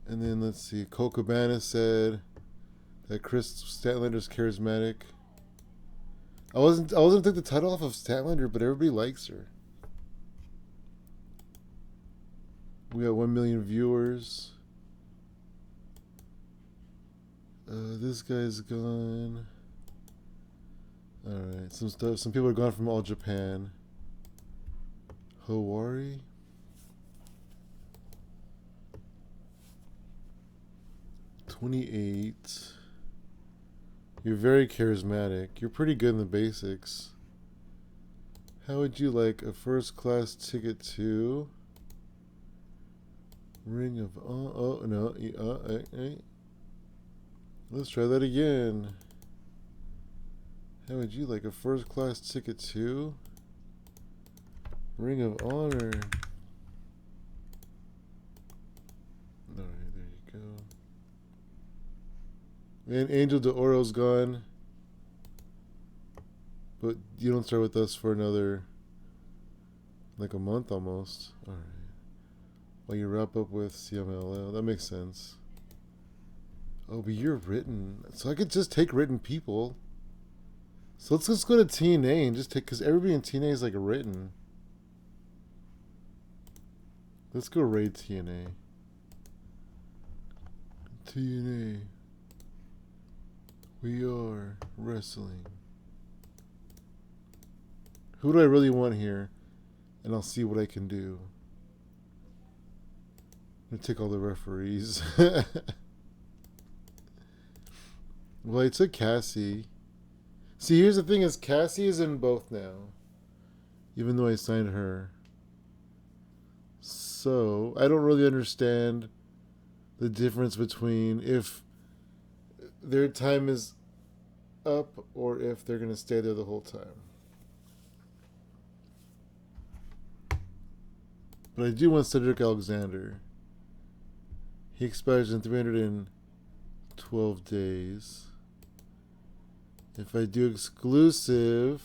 And then let's see. Cole Cabana said that Chris Statlander's charismatic. I wasn't gonna take the title off of Statlander, but everybody likes her. We got 1 million viewers. This guy's gone. Alright, some stuff. Some people are gone from All Japan. Hawari. $28. You're very charismatic. You're pretty good in the basics. How would you like a first class ticket to Ring of Oh no. Let's try that again. How would you like a first class ticket to Ring of Honor? Alright, there you go. And Angel De Oro's gone. But you don't start with us for another, like, a month almost. Alright. While you wrap up with CMLL. That makes sense. Oh, but you're written. So I could just take written people. So let's just go to TNA and just take, because everybody in TNA is like written. Let's go raid TNA. TNA. We are wrestling. Who do I really want here? And I'll see what I can do. I'm gonna take all the referees. Well, I took Cassie. See, here's the thing: is Cassie is in both now, even though I signed her. So I don't really understand the difference between if their time is up or if they're gonna stay there the whole time. But I do want Cedric Alexander. He expires in 312 days. If I do exclusive,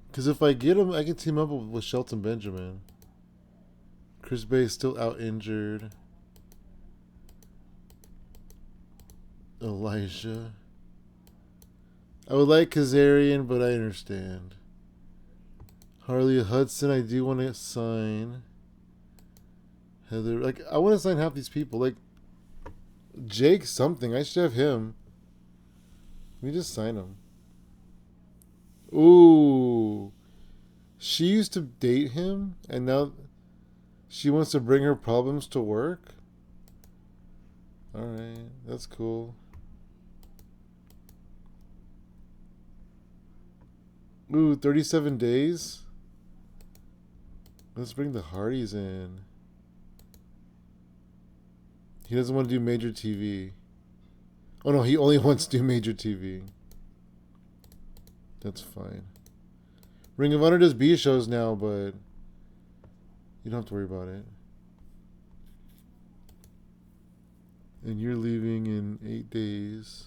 because if I get him, I can team up with Shelton Benjamin. Chris Bay is still out injured. Elijah. I would like Kazarian, but I understand. Harley Hudson, I do want to sign. Heather, like, I want to sign half these people. Like, Jake something. I should have him. Let me just sign him. Ooh. She used to date him, and now she wants to bring her problems to work? Alright, that's cool. Ooh, 37 days? Let's bring the Hardys in. He doesn't want to do major TV. Oh no, he only wants to do major TV. That's fine. Ring of Honor does B shows now, but you don't have to worry about it. And you're leaving in 8 days.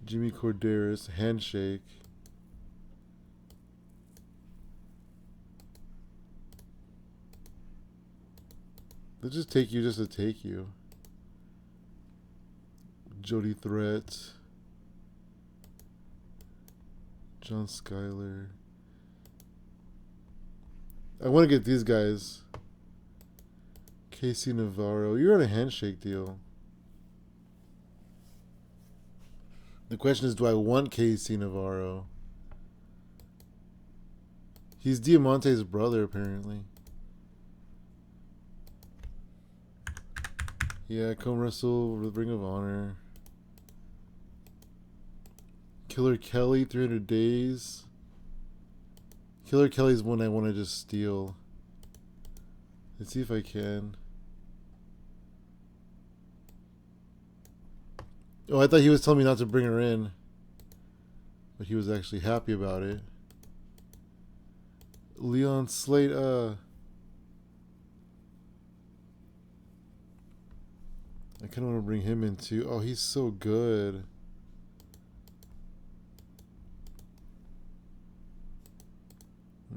Jimmy Corderas, handshake. Let's just take you just to take you. Jody Threat. John Schuyler. I want to get these guys. Casey Navarro. You're on a handshake deal. The question is, do I want Casey Navarro? He's Diamante's brother, apparently. Yeah, come wrestle with Ring of Honor. Killer Kelly, 300 days. Killer Kelly's one I want to just steal. Let's see if I can. Oh, I thought he was telling me not to bring her in. But he was actually happy about it. Leon Slate, I kind of want to bring him in too. Oh, he's so good.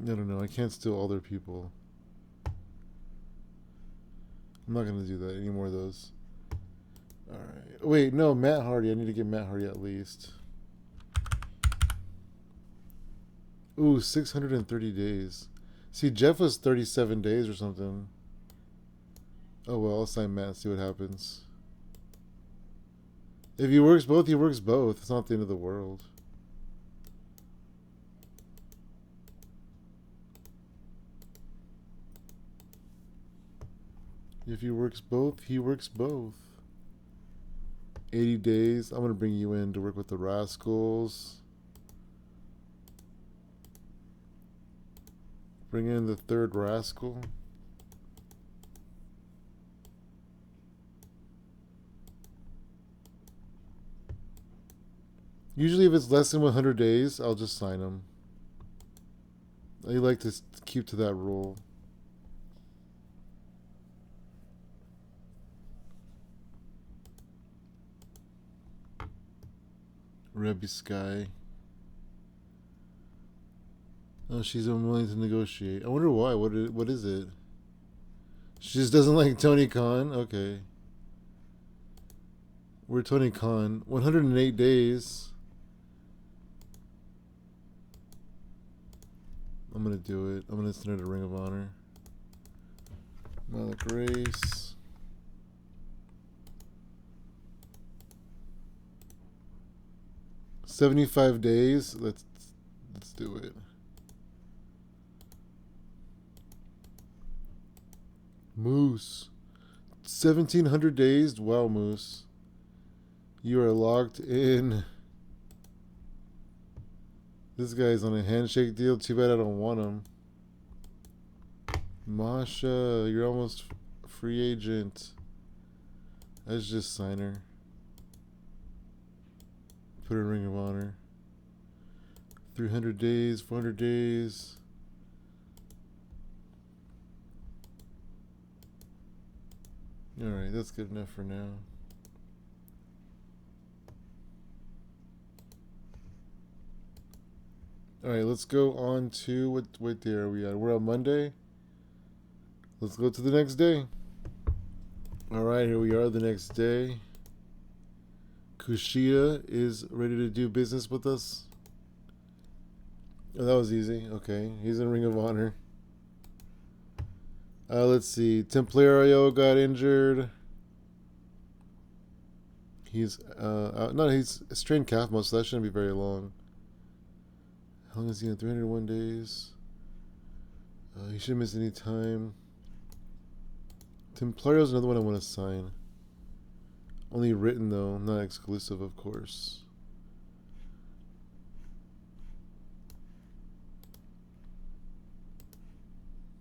I don't know. I can't steal all their people. I'm not going to do that. Any more of those. Alright. Wait, no. Matt Hardy. I need to get Matt Hardy at least. Ooh, 630 days. See, Jeff was 37 days or something. Oh, well. I'll sign Matt and see what happens. If he works both, he works both. It's not the end of the world. If he works both, he works both. 80 days. I'm going to bring you in to work with the Rascals. Bring in the third Rascal. Usually if it's less than 100 days, I'll just sign him. I like to keep to that rule. Rebby Sky. Oh, she's unwilling to negotiate. I wonder why. What is it? She just doesn't like Tony Khan? Okay. We're Tony Khan. 108 days. I'm going to do it. I'm going to send her to Ring of Honor. Malik Race. $75 days. Let's do it. Moose. 1,700 days. Wow, Moose. You are locked in. This guy's on a handshake deal. Too bad I don't want him. Masha, you're almost free agent. Let's just sign her. Put her in Ring of Honor. 300 days, 400 days. Alright, that's good enough for now. Alright, let's go on to what day are we at? We're on Monday. Let's go to the next day. Alright, here we are the next day. Kushida is ready to do business with us. Oh, that was easy. Okay, he's in Ring of Honor. Let's see. Templario got injured. He's he's a strained calf muscle. That shouldn't be very long. How long is he in? 301 days. He shouldn't miss any time. Templario's another one I want to sign. Only written though, not exclusive, of course.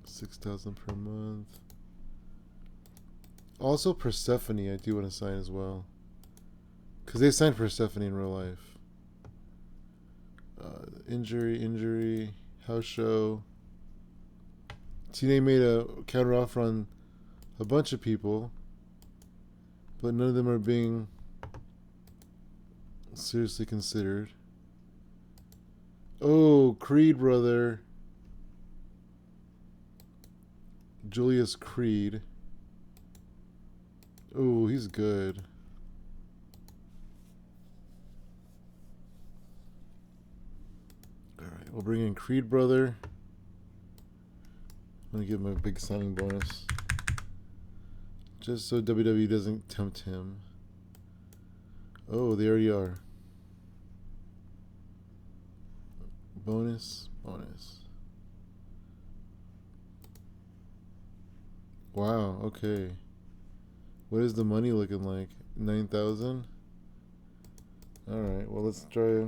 $6,000 per month. Also, Persephone, I do want to sign as well, because they signed Persephone in real life. Injury, house show. TNA made a counter offer on a bunch of people, but none of them are being seriously considered. Oh, Creed brother. Julius Creed. Oh, he's good. Alright, we'll bring in Creed brother. I'm gonna give him a big signing bonus, just so WWE doesn't tempt him. Oh, they already are. Bonus. Wow, okay. What is the money looking like? 9,000? Alright, well, let's try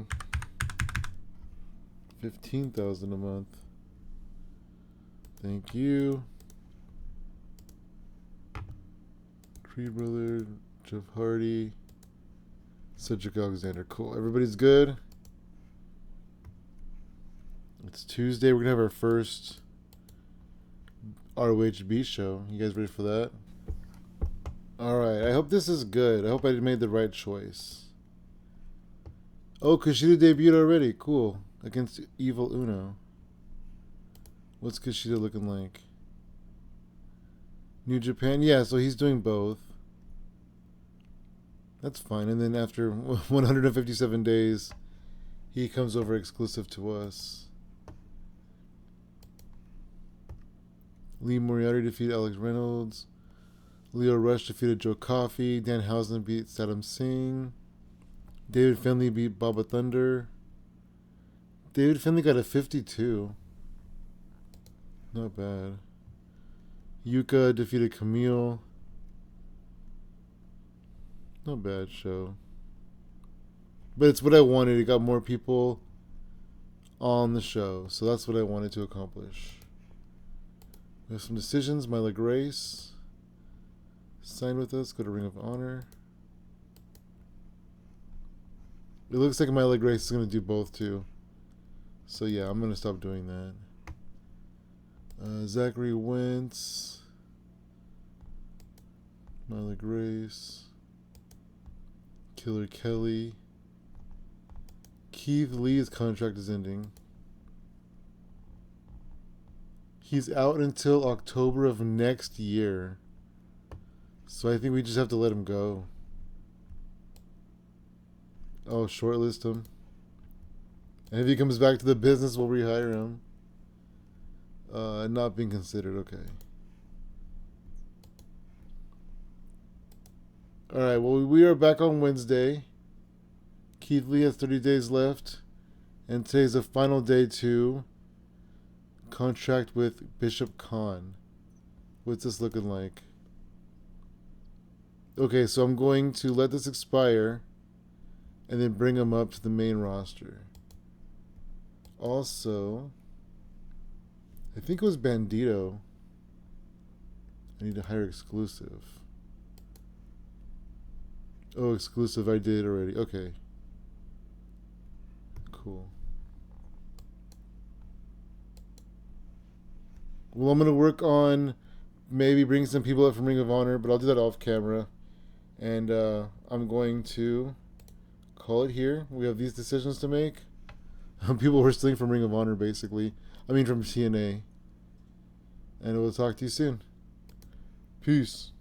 15,000 a month. Thank you. Creed brother, Jeff Hardy, Cedric Alexander. Cool. Everybody's good. It's Tuesday. We're gonna have our first ROHB show. You guys ready for that? Alright, I hope this is good. I hope I made the right choice. Oh, Kushida debuted already. Cool. Against Evil Uno. What's Kushida looking like? New Japan? Yeah, so he's doing both. That's fine. And then after 157 days, he comes over exclusive to us. Lee Moriarty defeated Alex Reynolds. Leo Rush defeated Joe Coffey. Dan Housen beat Saddam Singh. David Finlay beat Baba Thunder. David Finlay got a 52. Not bad. Yuka defeated Camille. Not bad show. But it's what I wanted. It got more people on the show. So that's what I wanted to accomplish. We have some decisions. Myla Grace. Sign with us. Go to Ring of Honor. It looks like Myla Grace is going to do both too. So yeah, I'm going to stop doing that. Zachary Wentz. Myla Grace. Killer Kelly. Keith Lee's contract is ending. He's out until October of next year. So I think we just have to let him go. Oh, shortlist him. And if he comes back to the business, we'll rehire him. Not being considered, okay. Alright, well, we are back on Wednesday. Keith Lee has 30 days left. And today's the final day to contract with Bishop Khan. What's this looking like? Okay, so I'm going to let this expire and then bring him up to the main roster. Also, I think it was Bandito. I need to hire exclusive. Oh, exclusive, I did already. Okay. Cool. Well, I'm going to work on maybe bringing some people up from Ring of Honor, but I'll do that off camera. And I'm going to call it here. We have these decisions to make. People were stealing from Ring of Honor, basically. I mean, from TNA. And we'll talk to you soon. Peace.